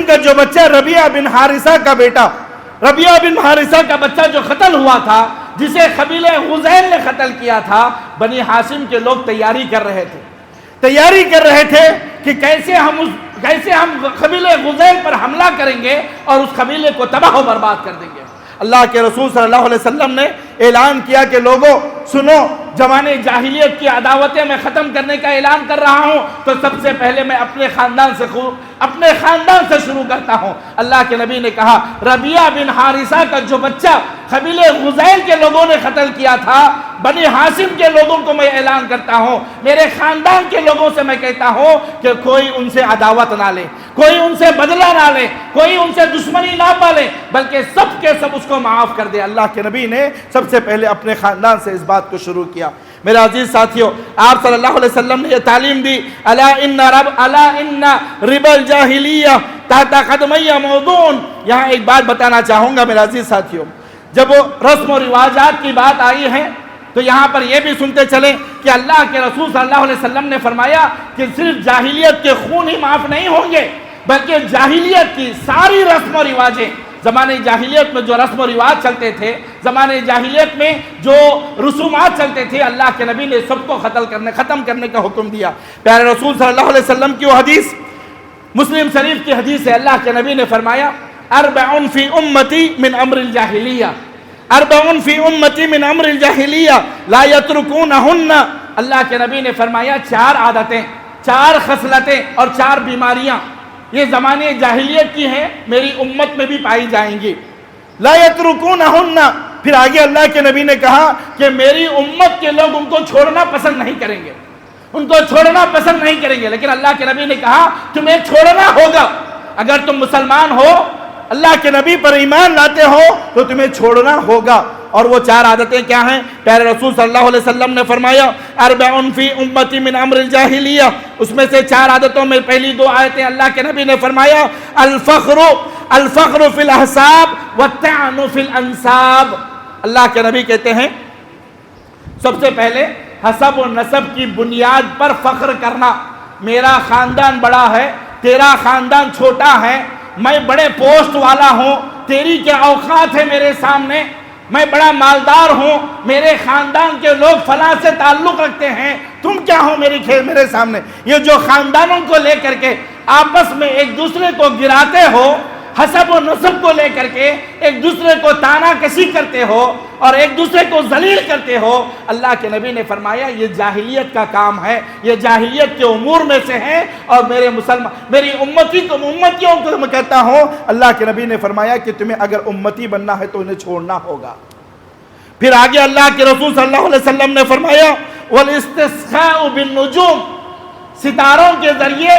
کا جو بچہ ربیعہ بن حارثہ کا بیٹا، ربیعہ بن حارثہ کا بچہ جو قتل ہوا تھا، جسے قبیلہ غزیل نے قتل کیا تھا، بنی ہاشم کے لوگ تیاری کر رہے تھے کہ کیسے ہم قبیلہ غزیل پر حملہ کریں گے اور اس قبیلے کو تباہ و برباد کر دیں گے۔ اللہ کے رسول صلی اللہ علیہ وسلم نے اعلان کیا کہ لوگوں سنو، زمانے جاہلیت کی عداوتیں میں ختم کرنے کا اعلان کر رہا ہوں، تو سب سے پہلے میں اپنے خاندان سے شروع کرتا ہوں۔ اللہ کے نبی نے کہا ربیعہ بن حارثہ کا جو بچہ قبیلہ غزیل کے لوگوں نے قتل کیا تھا، بنی ہاشم کے لوگوں کو میں اعلان کرتا ہوں، میرے خاندان کے لوگوں سے میں کہتا ہوں کہ کوئی ان سے عداوت نہ لے، کوئی ان سے بدلہ نہ لے، کوئی ان سے دشمنی نہ پالے، بلکہ سب کے سب اس کو معاف کر دے۔ اللہ کے نبی نے سب سے پہلے اپنے خاندان سے اس بات کو شروع کیا۔ میرے عزیز ساتھیوں، آپ صلی اللہ علیہ وسلم نے یہ تعلیم دی الا ان ربا الجاہلیہ تحت قدمی موضوع۔ یہاں ایک بات بتانا چاہوں گا میرے عزیز ساتھیوں، جب رسم و رواجات کی بات آئی ہے تو یہاں پر یہ بھی سنتے چلیں کہ اللہ کے رسول صلی اللہ علیہ وسلم نے فرمایا کہ صرف جاہلیت کے خون ہی معاف نہیں ہوں گے، بلکہ جاہلیت کی ساری رسم و رواجیں، زمانے جاہلیت میں جو رسم و رواج چلتے تھے، زمانے جاہلیت میں جو رسومات چلتے تھے، اللہ کے نبی نے سب کو ختم کرنے کا حکم دیا۔ پیارے رسول صلی اللہ علیہ وسلم کی وہ حدیث، مسلم شریف کی حدیث ہے، اللہ کے نبی نے فرمایا اربع فی امتی من امر الجاہلیہ، اربع فی امتی من امر الجاہلیہ لا یترکونہن۔ اللہ کے نبی نے فرمایا 4 عادتیں، 4 خصلتیں اور 4 بیماریاں یہ زمانے جاہلیت کی ہیں، میری امت میں بھی پائی جائیں گی۔ لا یترکونہن، پھر آگے اللہ کے نبی نے کہا کہ میری امت کے لوگ ان کو چھوڑنا پسند نہیں کریں گے، ان کو چھوڑنا پسند نہیں کریں گے، لیکن اللہ کے نبی نے کہا تمہیں چھوڑنا ہوگا۔ اگر تم مسلمان ہو، اللہ کے نبی پر ایمان لاتے ہو، تو تمہیں چھوڑنا ہوگا۔ اور وہ 4 عادتیں کیا ہیں؟ پیارے رسول صلی اللہ علیہ وسلم نے فرمایا اربع فی امتی من امر الجاہلیہ، اس میں سے 4 عادتوں میں پہلی 2 آیتیں اللہ کے نبی نے فرمایا الفخر فی الاحساب والطعن فی الانساب۔ اللہ کے نبی کہتے ہیں سب سے پہلے حسب و نسب کی بنیاد پر فخر کرنا، میرا خاندان بڑا ہے، تیرا خاندان چھوٹا ہے، میں بڑے پوسٹ والا ہوں، تیری کیا اوقات ہے میرے سامنے، میں بڑا مالدار ہوں، میرے خاندان کے لوگ فلاں سے تعلق رکھتے ہیں، تم کیا ہو میرے سامنے۔ یہ جو خاندانوں کو لے کر کے آپس میں ایک دوسرے کو گراتے ہو، حسب و نسب کو لے کر کے ایک دوسرے کو تانا کشی کرتے ہو اور ایک دوسرے کو ذلیل کرتے ہو، اللہ کے نبی نے فرمایا یہ جاہلیت کا کام ہے، یہ جاہلیت کے امور میں سے ہے، اور میری امتیوں کو میں کہتا ہوں، اللہ کے نبی نے فرمایا کہ تمہیں اگر امتی بننا ہے تو انہیں چھوڑنا ہوگا۔ پھر آگے اللہ کے رسول صلی اللہ علیہ وسلم نے فرمایا وَالْإِسْتِسْقَاءُ بِالنُّجُومِ، ستاروں کے ذریعے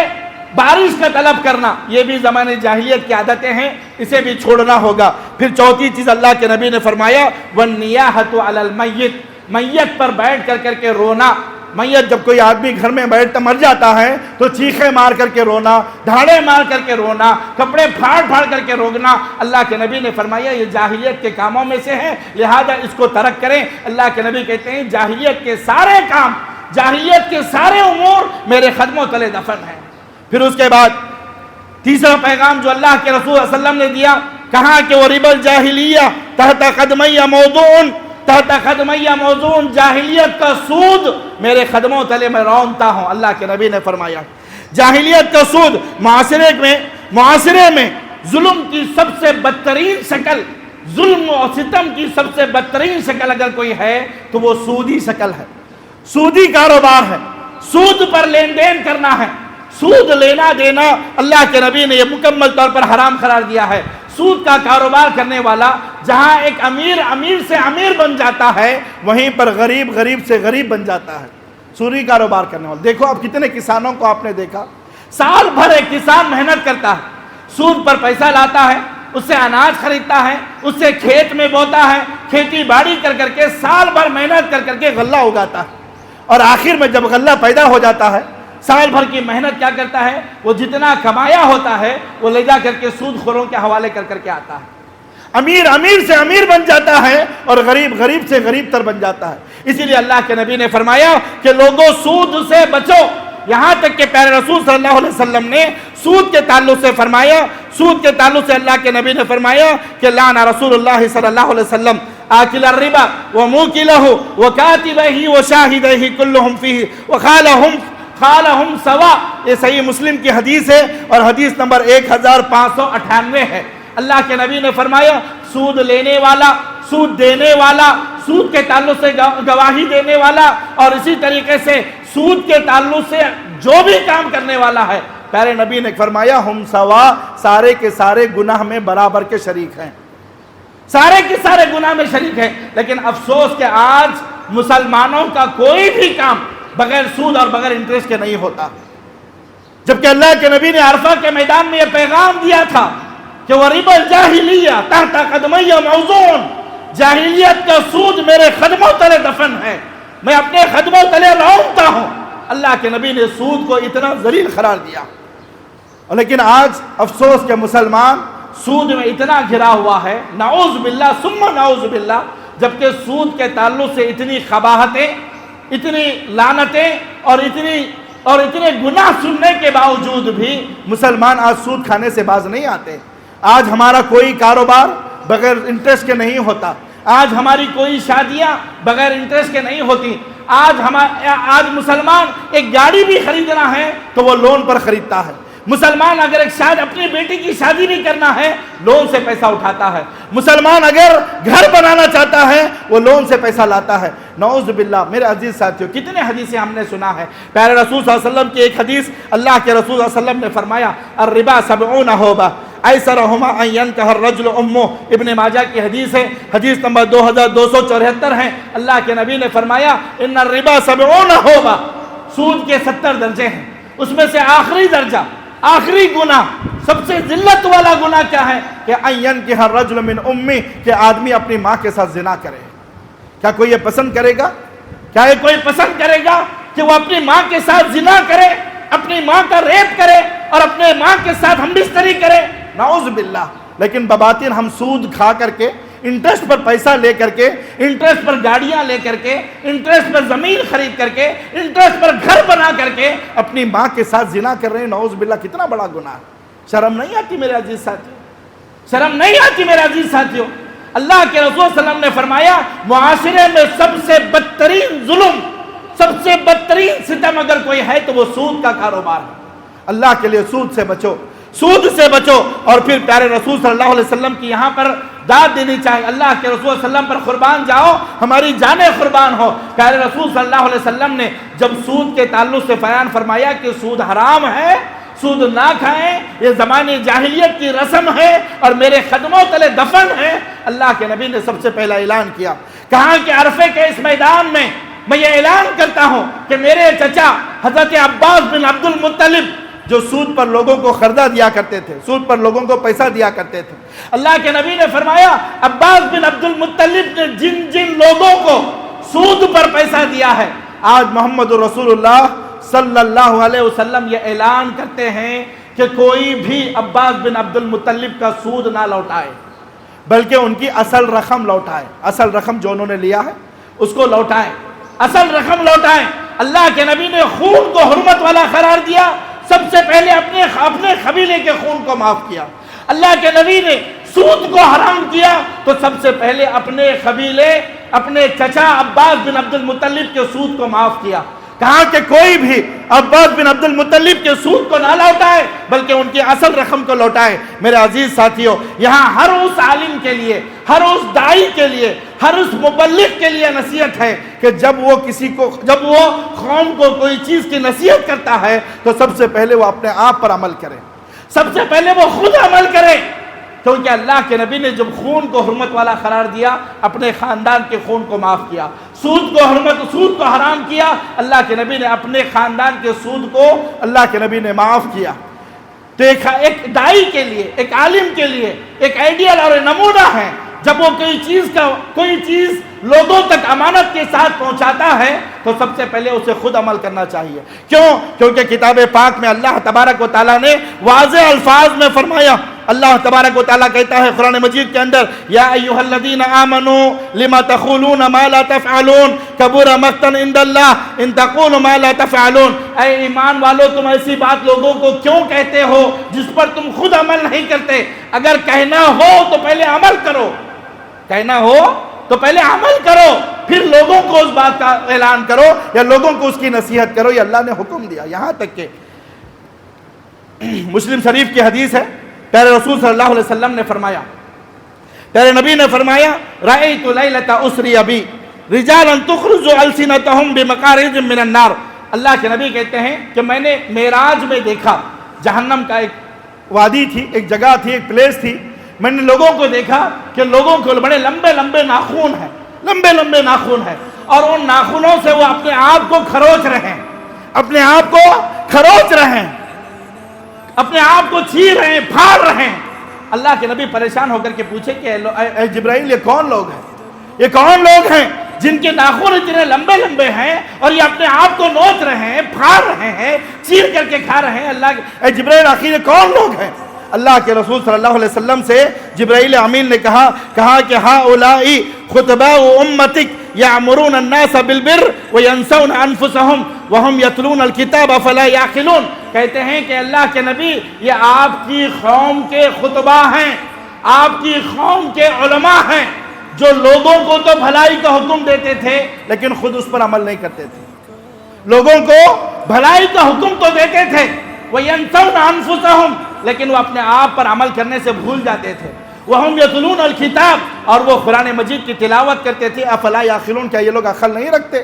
بارش کا طلب کرنا، یہ بھی زمانے جاہلیت کی عادتیں ہیں، اسے بھی چھوڑنا ہوگا۔ پھر چوتھی چیز اللہ کے نبی نے فرمایا وَالنِّيَاحَةُ عَلَى الْمَيِّتِ، میت پر بیٹھ کر کے رونا۔ میت جب کوئی آدمی گھر میں بیٹھتا مر جاتا ہے تو چیخیں مار کر کے رونا، دھاڑے مار کر کے رونا، کپڑے پھاڑ کر کے رونا، اللہ کے نبی نے فرمایا یہ جاہلیت کے کاموں میں سے ہے، لہذا اس کو ترک کریں۔ اللہ کے نبی کہتے ہیں جاہلیت کے سارے کام، جاہلیت کے سارے امور میرے قدموں تلے دفن ہیں۔ پھر اس کے بعد تیسرا پیغام جو اللہ کے رسول صلی اللہ علیہ وسلم نے دیا، کہا کہ وَرِبَ الْجَاهِلِيَّةِ تَحْتَ قَدْمَيَّ مَوْضُوعٌ، تحت قدمیہ موضوع، جاہلیت کا سود میرے قدموں تلے میں رونتا ہوں، اللہ کے نبی نے فرمایا۔ جاہلیت کا سود، معاشرے میں ظلم کی سب سے بدترین شکل، ظلم و ستم کی سب سے بدترین شکل اگر کوئی ہے تو وہ سودی شکل ہے، سودی کاروبار ہے، سود پر لین دین کرنا ہے، سود لینا دینا اللہ کے نبی نے یہ مکمل طور پر حرام قرار دیا ہے۔ سود کا کاروبار کرنے والا جہاں ایک امیر سے امیر بن جاتا ہے، وہیں پر غریب سے غریب بن جاتا ہے۔ سودی کاروبار کرنے والا، دیکھو اب کتنے کسانوں کو آپ نے دیکھا، سال بھر ایک کسان محنت کرتا ہے، سود پر پیسہ لاتا ہے، اس سے اناج خریدتا ہے، اس سے کھیت میں بوتا ہے، کھیتی باڑی کر کے سال بھر محنت کر کے غلہ اگاتا ہے، اور آخر میں جب غلہ پیدا ہو جاتا ہے، سال بھر کی محنت کیا کرتا ہے، وہ جتنا کمایا ہوتا ہے وہ لے جا کر کے سود خوروں کے حوالے کر کے آتا ہے۔ امیر سے امیر بن جاتا ہے اور غریب سے غریب تر بن جاتا ہے۔ اسی لیے اللہ کے نبی نے فرمایا کہ لوگوں سود سے بچو، یہاں تک کہ پیارے رسول صلی اللہ علیہ وسلم نے سود کے تعلق سے فرمایا، سود کے تعلق سے اللہ کے نبی نے فرمایا کہ لعن رسول اللہ صلی اللہ علیہ وسلم آکل الربا وموکلہ وکاتبہ وشاہدہ کلہم فیہ وقالہم سوا، یہ صحیح مسلم کی حدیث ہے اور حدیث نمبر 1598 ہے۔ اللہ کے نبی نے فرمایا سود لینے والا، سود دینے والا، سود کے تعلق سے گواہی دینے والا، اور اسی طریقے سے سود کے تعلق سے جو بھی کام کرنے والا ہے، پیارے نبی نے فرمایا ہم سوا، سارے کے سارے گناہ میں برابر کے شریک ہیں، سارے کے سارے گناہ میں شریک ہیں۔ لیکن افسوس کہ آج مسلمانوں کا کوئی بھی کام بغیر سود اور بغیر انٹرسٹ کے نہیں ہوتا، جبکہ اللہ کے نبی نے عرفہ کے میدان میں یہ پیغام دیا تھا کہ وَرِبَ الْجَاهِلِيَّةِ تَحْتَ قَدْمَيَّ مَوْضُوعٌ، جاہلیت کا سود میرے قدموں تلے دفن ہے، میں اپنے قدموں تلے رونتا ہوں۔ اللہ کے نبی نے سود کو اتنا ذلیل قرار دیا، لیکن آج افسوس کہ مسلمان سود میں اتنا گھرا ہوا ہے، نعوذ باللہ ثم نعوذ باللہ، جبکہ سود کے تعلق سے اتنی قباحتیں، اتنی لعنتیں اور اتنے گناہ سننے کے باوجود بھی مسلمان آج سود کھانے سے باز نہیں آتے۔ آج ہمارا کوئی کاروبار بغیر انٹرسٹ کے نہیں ہوتا، آج ہماری کوئی شادیاں بغیر انٹرسٹ کے نہیں ہوتی، آج مسلمان ایک گاڑی بھی خریدنا ہے تو وہ لون پر خریدتا ہے، مسلمان اگر اپنی بیٹی کی شادی بھی کرنا ہے لون سے پیسہ اٹھاتا ہے، مسلمان اگر گھر بنانا چاہتا ہے وہ لون سے پیسہ لاتا ہے۔ نعوذ باللہ۔ میرے عزیز ساتھیوں، کتنے حدیثیں ہم نے سنا ہے، پیارے رسول صلی اللہ علیہ وسلم کی ایک حدیث، اللہ کے رسول صلی اللہ علیہ وسلم نے فرمایا الربا 70 حوبہ ایسرہما ان ینکح الرجل امہ، ابن ماجہ کی حدیث ہے، حدیث نمبر 2274 ہے۔ اللہ کے نبی نے فرمایا ان الربا 70 حوبہ، سود کے 70 درجے ہیں، اس میں سے آخری درجہ، آخری گناہ، سب سے ذلت والا گناہ کیا ہے کہ ان ینکح الرجل من امہ، کہ آدمی اپنی ماں کے ساتھ زنا کرے۔ کیا کوئی یہ پسند کرے گا؟ کیا یہ کوئی پسند کرے گا کہ وہ اپنی ماں کے ساتھ زنا کرے، اپنی ماں کا ریپ کرے اور اپنے ماں کے ساتھ ہم بستری کرے؟ نعوذ باللہ۔ لیکن بباطن ہم سود کھا کر کے، انٹرسٹ پر پیسہ لے کر کے، انٹرسٹ پر گاڑیاں لے کر کے، انٹرسٹ پر زمین خرید کر کے، انٹرسٹ پر گھر بنا کر کے اپنی ماں کے ساتھ زنا کر رہے ہیں۔ نعوذ باللہ، کتنا بڑا گناہ ہے۔ شرم نہیں آتی میرے عزیز ساتھیوں؟ شرم نہیں آتی میرے عزیز ساتھیوں؟ اللہ کے رسول صلی اللہ علیہ وسلم نے فرمایا معاشرے میں سب سے بدترین ظلم، سب سے بدترین ستم اگر کوئی ہے تو وہ سود کا کاروبار ہے۔ اللہ کے لیے سود سے بچو۔ سود سے بچو. اور پھر پیارے رسول صلی اللہ علیہ وسلم کی یہاں پر داد دینی چاہیے. اللہ کے رسول صلی اللہ علیہ وسلم پر قربان جاؤ, ہماری جانیں قربان ہو. پیارے رسول صلی اللہ علیہ وسلم نے جب سود کے تعلق سے بیان فرمایا کہ سود حرام ہے, سود نہ کھائیں, یہ زمانے جاہلیت کی رسم ہے اور میرے قدموں تلے دفن ہے, اللہ کے نبی نے سب سے پہلا اعلان کیا. کہا کہ عرفے کے اس میدان میں میں یہ اعلان کرتا ہوں کہ میرے چچا حضرت عباس بن عبد المطلب جو سود پر لوگوں کو خردا دیا کرتے تھے, سود پر لوگوں کو پیسہ دیا کرتے تھے, اللہ کے نبی نے فرمایا عباس بن عبد المطلب نے جن جن لوگوں کو سود پر پیسہ دیا ہے, آج محمد رسول اللہ صلی اللہ علیہ وسلم یہ اعلان کرتے ہیں کہ کوئی بھی عباس بن عبد المطلب کا سود نہ لوٹائے, بلکہ ان کی اصل رقم لوٹائے. اصل رقم جو انہوں نے لیا ہے اس کو لوٹائیں, اصل رقم لوٹائیں. اللہ کے نبی نے خون کو حرمت والا قرار دیا, سب سے پہلے اپنے قبیلے کے خون کو معاف کیا. اللہ کے نبی نے سود کو حرام کیا تو سب سے پہلے اپنے قبیلے, اپنے چچا عباس بن عبد المطلب کے سود کو معاف کیا. کہا کہ کوئی بھی عباس بن عبد المطلب کے سود کو نہ لوٹائے بلکہ ان کی اصل رقم کو لوٹائے. میرے عزیز ساتھیوں, یہاں ہر اس عالم کے لیے, ہر اس داعی کے لیے, ہر اس مبلغ کے لیے نصیحت ہے کہ جب وہ قوم کو کوئی چیز کی نصیحت کرتا ہے تو سب سے پہلے وہ اپنے آپ پر عمل کرے, سب سے پہلے وہ خود عمل کرے. کیونکہ اللہ کے نبی نے جب خون کو حرمت والا قرار دیا, اپنے خاندان کے خون کو معاف کیا. سود کو حرام کیا, اللہ کے نبی نے اپنے خاندان کے سود کو اللہ کے نبی نے معاف کیا. تو ایک داعی کے لیے, ایک عالم کے لیے ایک آئیڈیل اور نمونہ ہے. جب وہ کوئی چیز لوگوں تک امانت کے ساتھ پہنچاتا ہے تو سب سے پہلے اسے خود عمل کرنا چاہیے. کیونکہ کتاب پاک میں اللہ تبارک و تعالیٰ نے واضح الفاظ میں فرمایا. اللہ تبارک و تعالیٰ کہتا ہے قرآن مجید کے اندر, یا ایھا الذین آمنوا لما تقولون ما لا تفعلون کبر مقتا عند اللہ ان تقولوا ما لا تفعلون. اے ایمان والو, تم ایسی بات لوگوں کو کیوں کہتے ہو جس پر تم خود عمل نہیں کرتے؟ اگر کہنا ہو تو پہلے عمل کرو, کہنا ہو تو پہلے عمل کرو, پھر لوگوں کو اس بات کا اعلان کرو یا لوگوں کو اس کی نصیحت کرو. یہ اللہ نے حکم دیا. یہاں تک کہ مسلم شریف کی حدیث ہے, پیارے رسول صلی اللہ علیہ وسلم نے فرمایا, پیارے نبی نے فرمایا, رأیت لیلۃ اسری بی رجالا تخرج السنتهم بمقارض من النار. اللہ کے نبی کہتے ہیں کہ میں نے معراج میں دیکھا, جہنم کا ایک وادی تھی, ایک جگہ تھی, ایک پلیس تھی. میں نے لوگوں کو دیکھا کہ لوگوں کو بڑے لمبے لمبے ناخون ہیں, لمبے لمبے ناخون ہیں, اور ان ناخونوں سے وہ اپنے آپ کو کھروچ رہے ہیں, اپنے آپ کو کھروچ رہے ہیں, اپنے آپ کو چھیر رہے ہیں, پھاڑ رہے ہیں. اللہ کے نبی پریشان ہو کر کے پوچھے کہ اے جبرائیل, یہ کون لوگ ہیں, یہ کون لوگ ہیں جن کے ناخن اتنے لمبے لمبے ہیں اور یہ اپنے آپ کو نوچ رہے ہیں, پھاڑ رہے ہیں, چیر کر کے کھا رہے ہیں؟ اے جبرائیل, آخر یہ کون لوگ ہیں؟ اللہ کے رسول صلی اللہ علیہ وسلم سے جبرائیل امین نے کہا کہ ہؤلاء خطباء امتک یأمرون الناس بالبر وینسون انفسهم وهم یتلون الکتاب فلا یعقلون. کہتے ہیں کہ اللہ کے نبی, یہ آپ کی قوم کے خطبہ ہیں, آپ کی قوم کے علماء ہیں, جو لوگوں کو تو بھلائی کا حکم دیتے تھے لیکن خود اس پر عمل نہیں کرتے تھے. لوگوں کو بھلائی کا حکم تو دیتے تھے, وینسون انفسهم, لیکن وہ اپنے آپ پر عمل کرنے سے بھول جاتے تھے. وہم یتلون الکتاب, اور وہ قرآن مجید کی تلاوت کرتے تھے. افلا یعقلون, کیا یہ لوگ عقل نہیں رکھتے؟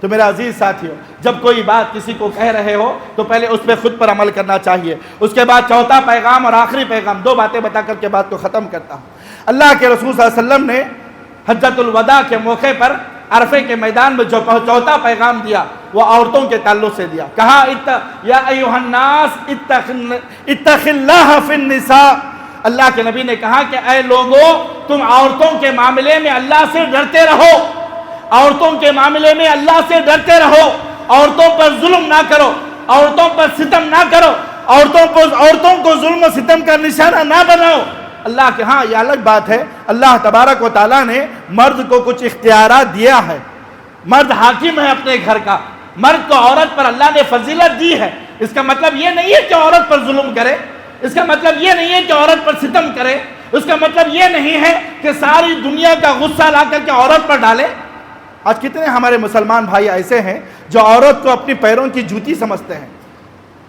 تو میرے عزیز ساتھیوں, جب کوئی بات کسی کو کہہ رہے ہو تو پہلے اس پہ خود پر عمل کرنا چاہیے. اس کے بعد چوتھا پیغام اور آخری پیغام, دو باتیں بتا کر کے بات کو ختم کرتا ہوں. اللہ کے رسول صلی اللہ علیہ وسلم نے حجۃ الوداع کے موقع پر عرفے کے میدان میں جو چوتھا پیغام دیا وہ عورتوں کے تعلق سے دیا. کہا یا ایھا الناس اتق اللہ فی النساء. اللہ کے نبی نے کہا کہ اے لوگو, تم عورتوں کے معاملے میں اللہ سے ڈرتے رہو, عورتوں کے معاملے میں اللہ سے ڈرتے رہو, عورتوں پر ظلم نہ کرو, عورتوں پر ستم نہ کرو, عورتوں کو ظلم و ستم کا نشانہ نہ بناؤ. اللہ کے ہاں یہ الگ بات ہے, اللہ تبارک و تعالیٰ نے مرد کو کچھ اختیارات دیا ہے, مرد حاکم ہے اپنے گھر کا, مرد کو عورت پر اللہ نے فضیلت دی ہے. اس کا مطلب یہ نہیں ہے کہ عورت پر ظلم کرے, اس کا مطلب یہ نہیں ہے کہ عورت پر ستم کرے, اس کا مطلب یہ نہیں ہے کہ ساری دنیا کا غصہ لا کر کے عورت پر ڈالے. آج کتنے ہمارے مسلمان بھائی ایسے ہیں جو عورت کو اپنی پیروں کی جوتی سمجھتے ہیں.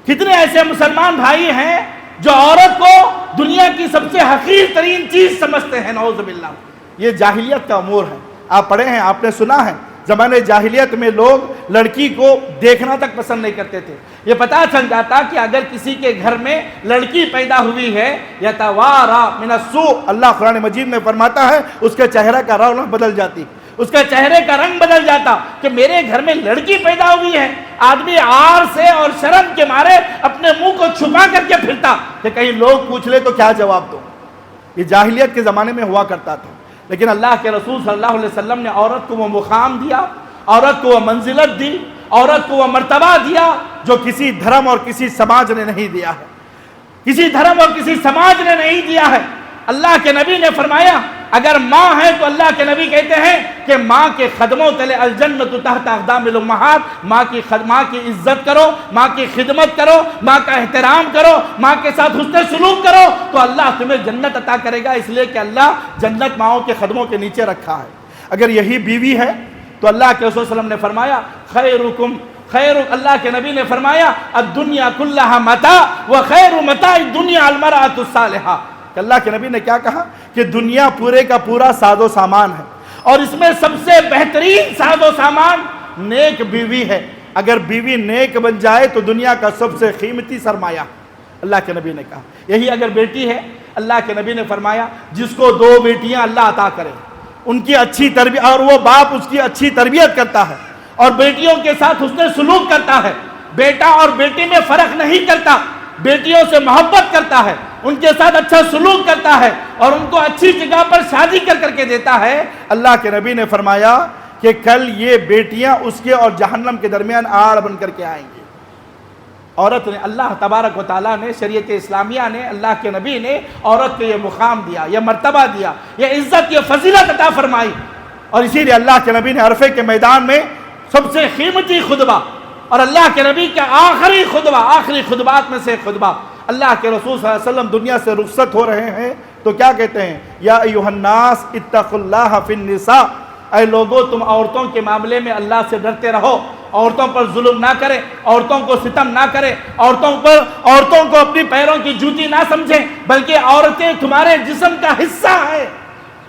کتنے ایسے مسلمان بھائی ہیں جو عورت کو دنیا کی سب سے حقیر ترین چیز سمجھتے ہیں، نعوذ باللہ۔ یہ جاہلیت کا امور ہے، آپ پڑھے ہیں، آپ نے سنا ہے، زمانے جاہلیت میں لوگ لڑکی کو دیکھنا تک پسند نہیں کرتے تھے۔ یہ پتہ چل جاتا کہ اگر کسی کے گھر میں لڑکی پیدا ہوئی ہے یتوارا من السوء، اللہ قرآن مجید میں فرماتا ہے اس کے چہرے کا رونق بدل جاتی، اس کے چہرے کا رنگ بدل جاتا کہ میرے گھر میں لڑکی پیدا ہوئی ہے۔ آدمی عار سے اور شرم کے مارے اپنے منہ کو چھپا کر کے پھرتا کہ کہیں لوگ پوچھ لے تو کیا جواب دو۔ یہ جاہلیت کے زمانے میں ہوا کرتا تھا، لیکن اللہ کے رسول صلی اللہ علیہ وسلم نے عورت کو وہ مقام دیا، عورت کو وہ منزلت دی، عورت کو وہ مرتبہ دیا جو کسی دھرم اور کسی سماج نے نہیں دیا ہے، کسی دھرم اور کسی سماج نے نہیں دیا ہے۔ اللہ کے نبی نے فرمایا اگر ماں ہے تو اللہ کے نبی کہتے ہیں کہ ماں کے قدموں تلے الجنت تحت اقدام الامہات، ماں کی عزت کرو، ماں کی خدمت کرو، ماں کا احترام کرو، ماں کے ساتھ حسن سلوک کرو تو اللہ تمہیں جنت عطا کرے گا، اس لیے کہ اللہ جنت ماؤں کے قدموں کے نیچے رکھا ہے۔ اگر یہی بیوی ہے تو اللہ کے رسول صلی اللہ علیہ وسلم نے فرمایا خیرکم خیر، اللہ کے نبی نے فرمایا الدنیا کلھا متاع وخیر متاع الدنیا المرأۃ الصالحہ، کہ اللہ کے نبی نے کیا کہا کہ دنیا پورے کا پورا ساز و سامان ہے اور اس میں سب سے بہترین ساز و سامان نیک بیوی ہے۔ اگر بیوی نیک بن جائے تو دنیا کا سب سے قیمتی سرمایہ، اللہ کے نبی نے کہا۔ یہی اگر بیٹی ہے، اللہ کے نبی نے فرمایا جس کو 2 بیٹیاں اللہ عطا کرے، ان کی اچھی تربیت، اور وہ باپ اس کی اچھی تربیت کرتا ہے اور بیٹیوں کے ساتھ حسن سلوک کرتا ہے، بیٹا اور بیٹی میں فرق نہیں کرتا، بیٹیوں سے محبت کرتا ہے، ان کے ساتھ اچھا سلوک کرتا ہے اور ان کو اچھی جگہ پر شادی کر کے دیتا ہے، اللہ کے نبی نے فرمایا کہ کل یہ بیٹیاں اس کے اور جہنم کے درمیان آڑ بن کر کے آئیں گی۔ عورت نے، اللہ تبارک و تعالیٰ نے، شریعت اسلامیہ نے، اللہ کے نبی نے عورت کو یہ مقام دیا، یہ مرتبہ دیا، یہ عزت، یہ فضیلت عطا فرمائی، اور اسی لیے اللہ کے نبی نے عرفے کے میدان میں سب سے قیمتی خطبہ اور اللہ کے نبی کا آخری خطبہ، آخری خطبات میں سے خطبہ، اللہ کے رسول صلی اللہ علیہ وسلم دنیا سے رخصت ہو رہے ہیں تو کیا کہتے ہیں؟ یا ایھا الناس اتقوا اللہ فی النساء، اے لوگو تم عورتوں کے معاملے میں اللہ سے ڈرتے رہو، عورتوں پر ظلم نہ کرے، عورتوں کو ستم نہ کرے، عورتوں کو اپنی پیروں کی جوتی نہ سمجھیں، بلکہ عورتیں تمہارے جسم کا حصہ ہے۔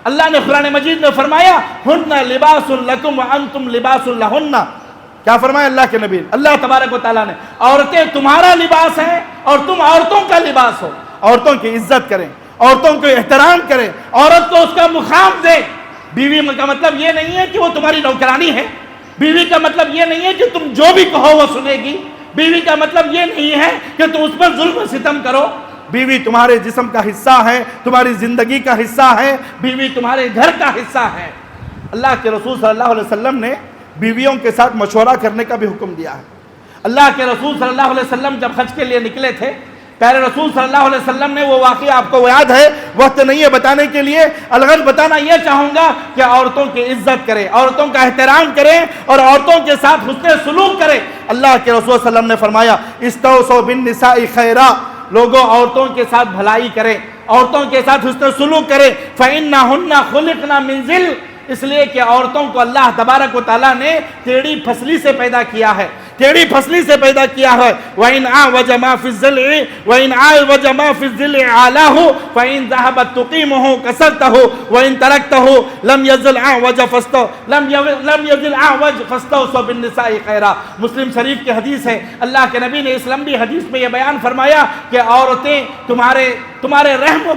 اللہ نے قرآن مجید میں فرمایا ہن لباس لکم وانتم لباس لہن، کیا فرمایا اللہ کے نبی؟ اللہ تبارک و تعالیٰ نے عورتیں تمہارا لباس ہیں اور تم عورتوں کا لباس ہو۔ عورتوں کی عزت کریں، عورتوں کو احترام کریں، عورت کو اس کا مقام دیں۔ بیوی کا مطلب یہ نہیں ہے کہ وہ تمہاری نوکرانی ہے، بیوی کا مطلب یہ نہیں ہے کہ تم جو بھی کہو وہ سنے گی، بیوی کا مطلب یہ نہیں ہے کہ تم اس پر ظلم و ستم کرو۔ بیوی تمہارے جسم کا حصہ ہے، تمہاری زندگی کا حصہ ہے، بیوی تمہارے گھر کا حصہ ہے۔ اللہ کے رسول صلی اللہ علیہ وسلم نے بیویوں کے ساتھ مشورہ کرنے کا بھی حکم دیا ہے۔ اللہ کے رسول صلی اللہ علیہ وسلم جب حج کے لیے نکلے تھے، پیارے رسول صلی اللہ علیہ وسلم نے وہ واقعہ آپ کو یاد ہے، وقت نہیں ہے بتانے کے لیے، الغرض بتانا یہ چاہوں گا کہ عورتوں کی عزت کریں، عورتوں کا احترام کریں اور عورتوں کے ساتھ حسن سلوک کریں۔ اللہ کے رسول صلی اللہ علیہ وسلم نے فرمایا استوصوا بالنساء خیرا، لوگوں عورتوں کے ساتھ بھلائی کریں، عورتوں کے ساتھ حسن سلوک کریں، فإنہن خلقن من ذل، اس لیے کہ عورتوں کو اللہ تبارک و تعالیٰ نے ٹیڑھی پھسلی سے پیدا کیا ہے، ٹیڑھی پھسلی سے پیدا کیا ہے۔ وَإِنْ أَعْوَجَ مَا فِي الظِّلْعِ وَإِنْ أَعْوَجَ مَا فِي الظِّلْعِ عَالَاهُ فَإِنْ ذَهَبَتْ تُقِيمُهُ كَسَرْتَهُ وَإِنْ تَرَكْتَهُ لَمْ يَزِلْ أَعْوَجَ فَاسْتَوْصَوْا بِالنِّسَاءِ خَيْرًا۔ مسلم شریف کی حدیث ہے، اللہ کے نبی نے اس لمبی حدیث میں یہ بیان فرمایا کہ عورتیں تمہارے رحم و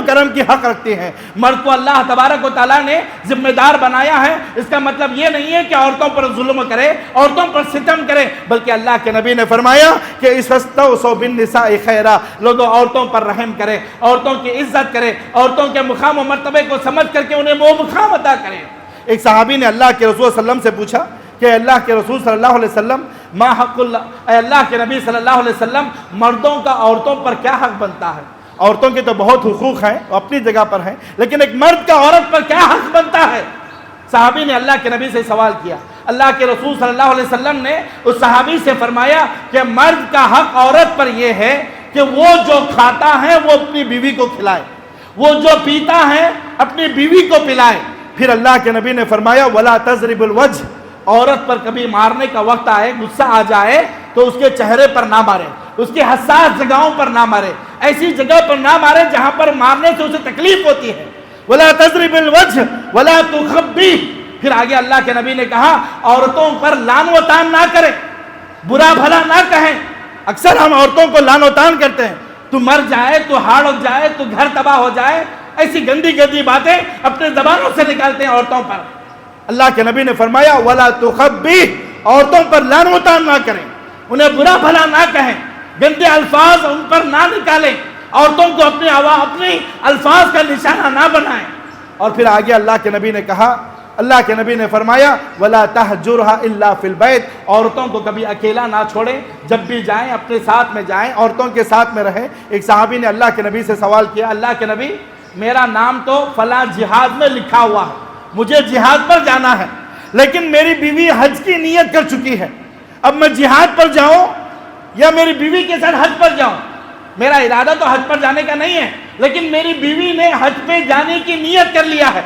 کرم کی حق رکھتی ہیں۔ مرد کو اللہ تبارک و تعالیٰ نے ذمہ دار بنایا ہے، اس کا مطلب یہ نہیں ہے کہ عورتوں پر ظلم کرے، عورتوں پر ستم کرے، بلکہ اللہ کے نبی نے فرمایا کہ استوصوا بالنساء خیرا، لوگوں عورتوں پر رحم کریں، عورتوں کی عزت کریں، عورتوں کے مقام و مرتبے کو سمجھ کر کے انہیں وہ مقام عطا کریں۔ ایک صحابی نے اللہ کے رسول صلی اللہ علیہ وسلم سے پوچھا کہ اللہ کے رسول صلی اللہ علیہ وسلم ما حق اللہ، اے اللہ کے نبی صلی اللہ علیہ وسلم مردوں کا عورتوں پر کیا حق بنتا ہے؟ عورتوں کے تو بہت حقوق ہیں، اپنی جگہ پر ہیں، لیکن ایک مرد کا عورت پر کیا حق بنتا ہے؟ صحابی نے اللہ کے نبی سے سوال کیا۔ اللہ کے رسول صلی اللہ علیہ وسلم نے اس صحابی سے فرمایا کہ مرد کا حق عورت پر یہ ہے کہ وہ جو کھاتا ہے وہ اپنی بیوی کو کھلائے، وہ جو پیتا ہے اپنی بیوی کو پلائے۔ پھر اللہ کے نبی نے فرمایا وَلَا تَضْرِبُ الْوَجْهِ، عورت پر کبھی مارنے کا وقت آئے، غصہ آ جائے تو اس کے چہرے پر نہ مارے، اس کی حساس جگہوں پر نہ مارے، ایسی جگہ پر نہ مارے جہاں پر مارنے سے اسے تکلیف ہوتی ہے۔ وَلَا تَضْرِبِ الْوَجْهَ وَلَا تُخَبِّهْ، پھر آگے اللہ کے نبی نے کہا عورتوں پر لعن و طعن نہ کرے، برا بھلا نہ کہیں۔ اکثر ہم عورتوں کو لعن و طعن کرتے ہیں، تو مر جائے، تو ہاڑ ہو جائے، تو گھر تباہ ہو جائے، ایسی گندی گندی باتیں اپنے زبانوں سے نکالتے ہیں عورتوں پر۔ اللہ کے نبی نے فرمایا وَلَا تُخَبِّهْ، عورتوں پر لعن و طعن نہ کریں، انہیں برا بھلا نہ کہیں، گندے الفاظ ان پر نہ نکالیں، عورتوں کو اپنی الفاظ کا نشانہ نہ بنائیں۔ اور پھر آگے اللہ کے نبی نے کہا، اللہ کے نبی نے فرمایا وَلَا تَحْجُرْهَا إِلَّا فِي الْبَيْتِ، عورتوں کو کبھی اکیلا نہ چھوڑیں، جب بھی جائیں اپنے ساتھ میں جائیں، عورتوں کے ساتھ میں رہیں۔ ایک صحابی نے اللہ کے نبی سے سوال کیا، اللہ کے نبی میرا نام تو فلاں جہاد میں لکھا ہوا ہے، مجھے جہاد پر جانا ہے، لیکن میری بیوی حج کی نیت کر چکی ہے، اب میں جہاد پر جاؤں یا میری بیوی کے ساتھ حج پر جاؤں؟ میرا ارادہ تو حج پر جانے کا نہیں ہے، لیکن میری بیوی نے حج پہ جانے کی نیت کر لیا ہے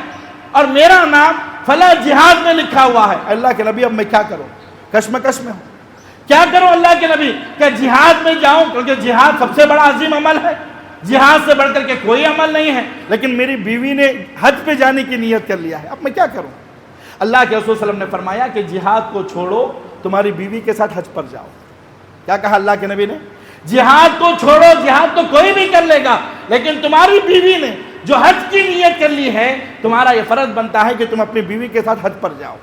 اور میرا نام فلاں جہاد میں لکھا ہوا ہے۔ اللہ کے نبی اب میں کیا کروں؟ کشمکش میں ہوں، کیا کروں اللہ کے نبی؟ کہ جہاد میں جاؤں، کیونکہ جہاد سب سے بڑا عظیم عمل ہے، جہاد سے بڑھ کر کے کوئی عمل نہیں ہے، لیکن میری بیوی نے حج پہ جانے کی نیت کر لیا ہے، اب میں کیا کروں؟ اللہ کے رسول صلی اللہ علیہ وسلم نے فرمایا کہ جہاد کو چھوڑو، تمہاری بیوی کے ساتھ حج پر جاؤ۔ کیا کہا اللہ کے نبی نے؟ جہاد کو چھوڑو، جہاد تو کوئی بھی کر لے گا، لیکن تمہاری بیوی نے جو حج کی نیت کر لی ہے، تمہارا یہ فرض بنتا ہے کہ تم اپنی بیوی کے ساتھ حج پر جاؤ۔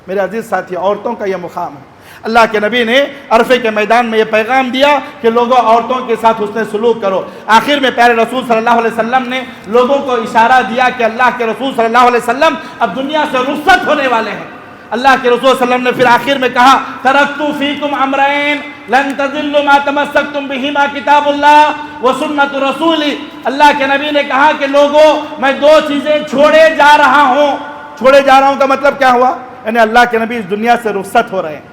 میرے عزیز ساتھی، عورتوں کا یہ مقام ہے۔ اللہ کے نبی نے عرفے کے میدان میں یہ پیغام دیا کہ لوگوں عورتوں کے ساتھ حسن سلوک کرو۔ آخر میں پیارے رسول صلی اللہ علیہ وسلم نے لوگوں کو اشارہ دیا کہ اللہ کے رسول صلی اللہ علیہ وسلم اب دنیا سے رخصت ہونے والے ہیں۔ اللہ کے رسول صلی اللہ علیہ وسلم نے پھر آخر میں کہا ترکت فیکم امرین لن تضلوا ما تمسکتم بہما کتاب اللہ و سنت رسولی۔ اللہ کے نبی نے کہا کہ لوگوں میں دو چیزیں چھوڑے جا رہا ہوں۔ چھوڑے جا رہا ہوں کا مطلب کیا ہوا؟ یعنی اللہ کے نبی اس دنیا سے رخصت ہو رہے ہیں،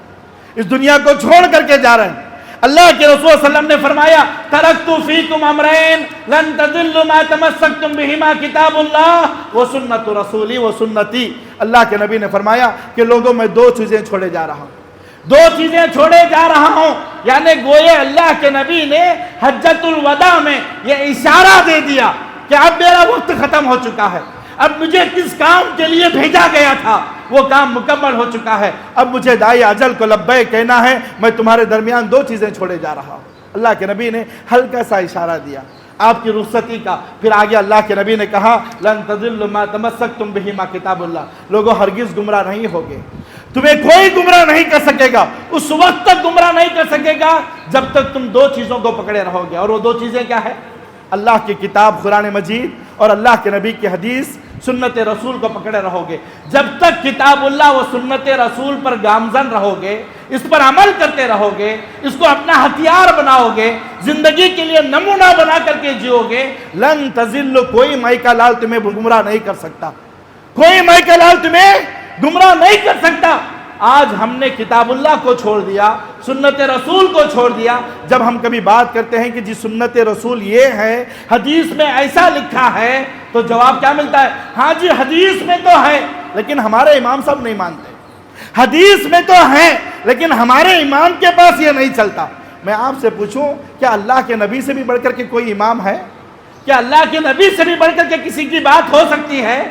اس دنیا کو چھوڑ کر کے جا رہے ہیں۔ اللہ کے رسول صلی اللہ علیہ وسلم نے فرمایا ترکت فیکم امرین لن تضلوا ما تمسکتم بہما کتاب اللہ و سنت رسولی و سنتی۔ اللہ کے نبی نے فرمایا کہ لوگوں میں دو چیزیں چھوڑے جا رہا ہوں، دو چیزیں چھوڑے جا رہا ہوں، یعنی گوئے اللہ کے نبی نے حجۃ الوداع میں یہ اشارہ دے دیا کہ اب میرا وقت ختم ہو چکا ہے، اب مجھے کس کام کے لیے بھیجا گیا تھا وہ کام مکمل ہو چکا ہے، اب مجھے داعی اجل کو لبیک کہنا ہے، میں تمہارے درمیان دو چیزیں چھوڑے جا رہا ہوں۔ اللہ کے نبی نے ہلکا سا اشارہ دیا آپ کی رخصتی کا۔ پھر آگے اللہ کے نبی نے کہا لن تضلوا ما تمسکتم بہما کتاب اللہ، لوگوں ہرگز گمراہ نہیں ہوگے، تمہیں کوئی گمراہ نہیں کر سکے گا، اس وقت تک گمراہ نہیں کر سکے گا جب تک تم دو چیزوں کو پکڑے رہو گے۔ اور وہ دو چیزیں کیا ہے؟ اللہ کی کتاب قرآن مجید اور اللہ کے نبی کی حدیث سنت رسول کو پکڑے رہو گے۔ جب تک کتاب اللہ و سنت رسول پر گامزن رہو گے، اس پر عمل کرتے رہو گے، اس کو اپنا ہتھیار بناؤ گے، زندگی کے لیے نمونہ بنا کر کے جیو گے، لن تضلوا، کوئی مائی کا لال تمہیں گمراہ نہیں کر سکتا، کوئی مائی کا لال تمہیں گمراہ نہیں کر سکتا۔ آج ہم نے کتاب اللہ کو چھوڑ دیا، سنت رسول کو چھوڑ دیا۔ جب ہم کبھی بات کرتے ہیں کہ جی سنت رسول یہ ہے، حدیث میں ایسا لکھا ہے، تو جواب کیا ملتا ہے؟ ہاں جی حدیث میں تو ہے، لیکن ہمارے امام صاحب نہیں مانتے۔ حدیث میں تو ہے، لیکن ہمارے امام کے پاس یہ نہیں چلتا۔ میں آپ سے پوچھوں، کیا اللہ کے نبی سے بھی بڑھ کر کے کوئی امام ہے؟ کیا اللہ کے نبی سے بھی بڑھ کر کے کسی کی بات ہو سکتی ہے؟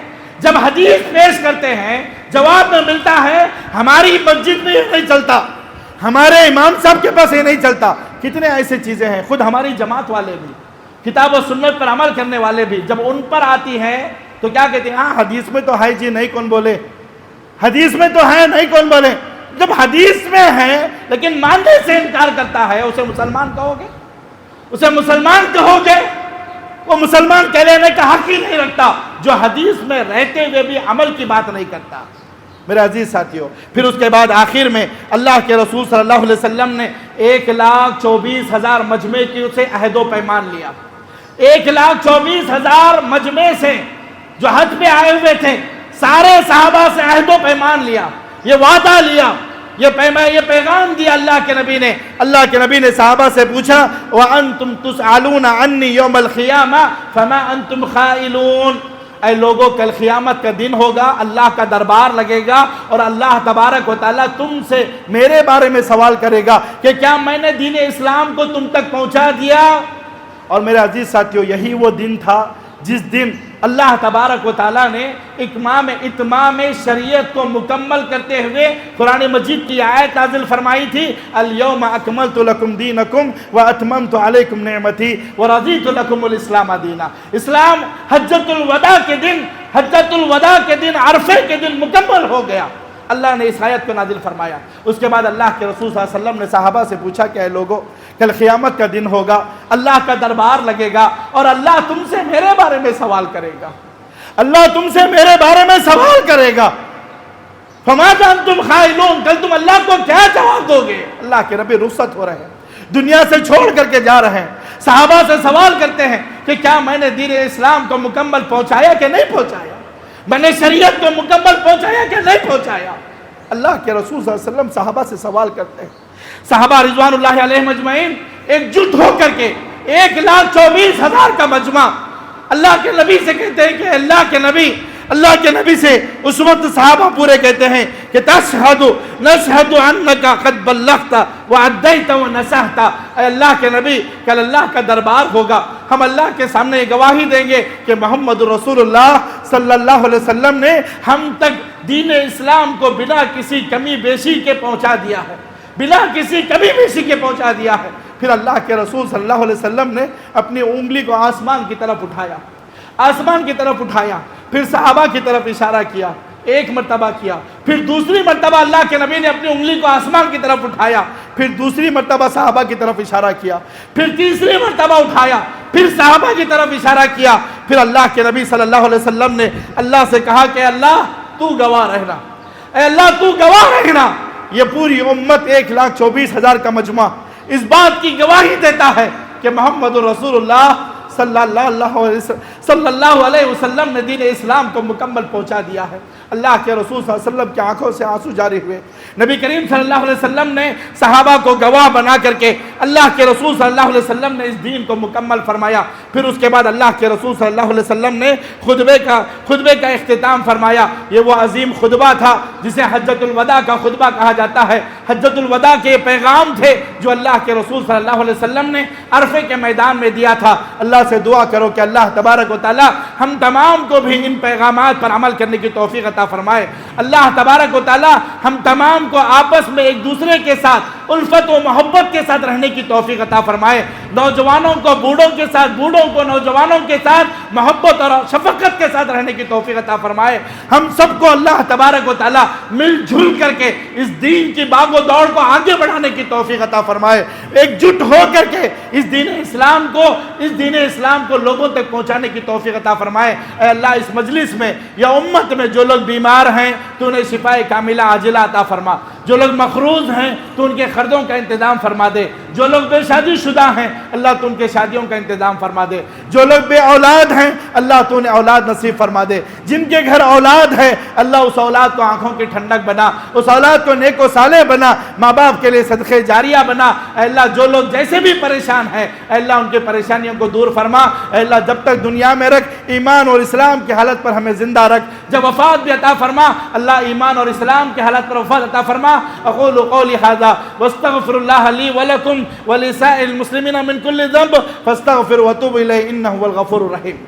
جب حدیث پیش کرتے ہیں، جواب میں ملتا ہے ہماری مسجد میں یہ نہیں چلتا، ہمارے امام صاحب کے پاس یہ نہیں چلتا۔ کتنے ایسے چیزیں ہیں، خود ہماری جماعت والے بھی، کتاب و سنت پر عمل کرنے والے بھی، جب ان پر آتی ہے تو کیا کہتے ہیں؟ ہاں حدیث میں تو ہے جی، نہیں کون بولے، حدیث میں تو ہے، نہیں کون بولے۔ جب حدیث میں ہے لیکن ماننے سے انکار کرتا ہے، اسے مسلمان کہو گے؟ اسے مسلمان کہو گے؟ وہ مسلمان کہہ لینے کا حق ہی نہیں رکھتا جو حدیث میں رہتے ہوئے بھی عمل کی بات نہیں کرتا۔ میرے عزیز ساتھیوں، پھر اس کے بعد آخر میں اللہ کے رسول صلی اللہ علیہ وسلم نے 1,24,000 مجمع کی سے عہد و پیمان لیا۔ 1,24,000 مجمع سے جو حج پہ آئے ہوئے تھے، سارے صحابہ سے عہد و پیمان لیا، یہ وعدہ لیا، یہ پیغام دیا اللہ کے نبی نے۔ اللہ کے نبی نے صحابہ سے پوچھا وَأَنْتُمْ تُسْأَلُونَ عَنِّي يَوْمَ الْقِيَامَةِ فَمَا أَنْتُمْ خَائِلُونَ، اے لوگوں کل قیامت کا دن ہوگا، اللہ کا دربار لگے گا اور اللہ تبارک و تعالیٰ تم سے میرے بارے میں سوال کرے گا کہ کیا میں نے دین اسلام کو تم تک پہنچا دیا؟ اور میرے عزیز ساتھیو، یہی وہ دن تھا جس دن اللہ تبارک و تعالیٰ نے اتمام شریعت کو مکمل کرتے ہوئے قرآن مجید کی آیت نازل فرمائی تھی، اليوم اکملت لکم دینکم واتممت علیکم نعمتی ورضیت لکم الاسلام دینا۔ اسلام حجۃ الوداع کے دن عرفے کے دن مکمل ہو گیا۔ اللہ نے اس آیت کو نازل فرمایا۔ اس کے بعد اللہ کے رسول صلی اللہ علیہ وسلم نے صحابہ سے پوچھا کہ اے لوگوں کل قیامت کا دن ہوگا، اللہ کا دربار لگے گا اور اللہ تم سے میرے بارے میں سوال کرے گا، اللہ تم سے میرے بارے میں سوال کرے گا، فماذا انتم قائلون، کل تم اللہ کو کیا جواب دو گے؟ اللہ کے نبی رخصت ہو رہے ہیں، دنیا سے چھوڑ کر کے جا رہے ہیں، صحابہ سے سوال کرتے ہیں کہ کیا میں نے دین اسلام کو مکمل پہنچایا کہ نہیں پہنچایا، میں نے شریعت کو مکمل پہنچایا کہ نہیں پہنچایا؟ اللہ کے رسول صلی اللہ علیہ وسلم صحابہ سے سوال کرتے ہیں۔ صحابہ رضوان اللہ علیہم اجمعین ایک جٹ ہو کر کے 1,24,000 کا مجمع اللہ کے نبی سے کہتے ہیں کہ اللہ کے نبی سے اس وقت صحابہ پورے کہتے ہیں کہ نشہد انکا قد بلغت وعدیت ونصحت، اے اللہ کے نبی کل اللہ کا دربار ہوگا، ہم اللہ کے سامنے گواہی دیں گے کہ محمد رسول اللہ صلی اللہ علیہ وسلم نے ہم تک دین اسلام کو بلا کسی کمی بیشی کے پہنچا دیا ہے، بلا کسی کمی بیشی کے پہنچا دیا ہے۔ پھر اللہ کے رسول صلی اللہ علیہ وسلم نے اپنی انگلی کو آسمان کی طرف اٹھایا، پھر صحابہ کی طرف اشارہ کیا، ایک مرتبہ کیا، پھر دوسری مرتبہ اللہ کے نبی نے اپنی انگلی کو آسمان کی طرف اٹھایا، پھر دوسری مرتبہ صحابہ کی طرف اشارہ کیا، پھر تیسری مرتبہ اٹھایا، پھر صحابہ کی طرف اشارہ کیا، پھر اللہ کے نبی صلی اللہ علیہ وسلم نے اللہ سے کہا کہ اللہ تو گواہ رہنا، اے اللہ تو گواہ رہنا۔ یہ پوری امت 1,24,000 کا مجمع اس بات کی گواہی دیتا ہے کہ محمد رسول اللہ صلی اللہ علیہ وسلم نے دین اسلام کو مکمل پہنچا دیا ہے۔ اللہ کے رسول صلی اللہ علیہ وسلم کی آنکھوں سے آنسو جاری ہوئے۔ نبی کریم صلی اللہ علیہ وسلم نے صحابہ کو گواہ بنا کر کے اللہ کے رسول صلی اللہ علیہ وسلم نے اس دین کو مکمل فرمایا۔ پھر اس کے بعد اللہ کے رسول صلی اللہ علیہ وسلم نے خطبے کا اختتام فرمایا۔ یہ وہ عظیم خطبہ تھا جسے حجۃ الوداع کا خطبہ کہا جاتا ہے۔ حجۃ الوداع کے پیغام تھے جو اللہ کے رسول صلی اللہ علیہ وسلم نے عرفے کے میدان میں دیا تھا۔ اللہ سے دعا کرو کہ اللہ تبارک و تعالی ہم تمام کو بھی ان پیغامات پر عمل کرنے کی توفیق عطا فرمائے۔ اللہ تبارک و تعالی ہم تمام کو آپس میں ایک دوسرے کے ساتھ الفت و محبت کے ساتھ رہنے کی توفیق عطا فرمائے۔ نوجوانوں کو بوڑھوں کے ساتھ، بوڑھوں کو نوجوانوں کے ساتھ محبت اور شفقت کے ساتھ رہنے کی توفیق عطا فرمائے۔ ہم سب کو اللہ تبارک و تعالی مل جل کر کے اس دین کی باغ و دوڑ کو آگے بڑھانے کی توفیق عطا فرمائے۔ ایک جٹ ہو کر کے اس دین اسلام کو لوگوں تک پہنچانے کی توفیق عطا فرمائے۔ اے اللہ اس مجلس میں یا امت میں جو لوگ بیمار ہیں تو انہیں شفائے کاملہ عاجلہ عطا فرما، جو لوگ مقروض ہیں تو ان کے قرضوں کا انتظام فرما دے، جو لوگ بے شادی شدہ ہیں اللہ تو ان کے شادیوں کا انتظام فرما دے، جو لوگ بے اولاد ہیں اللہ تو انہیں اولاد نصیب فرما دے، جن کے گھر اولاد ہے اللہ اس اولاد کو آنکھوں کی ٹھنڈک بنا، اس اولاد کو نیک و صالح بنا، ماں باپ کے لیے صدقے جاریہ بنا۔ اے اللہ جو لوگ جیسے بھی پریشان ہیں اے اللہ ان کے پریشانیوں کو دور فرما۔ اے اللہ جب تک دنیا میں رکھ ایمان اور اسلام کی حالت پر ہمیں زندہ رکھ، جب وفات بھی عطا فرما اللہ ایمان اور اسلام کی حالت پر وفات عطا فرما۔ اقول قولی ھذا واستغفر اللہ لی ولکم ولسائر المسلمین من کل ذنب فاستغفروا وتوبوا الیہ انہ هو الغفور الرحیم۔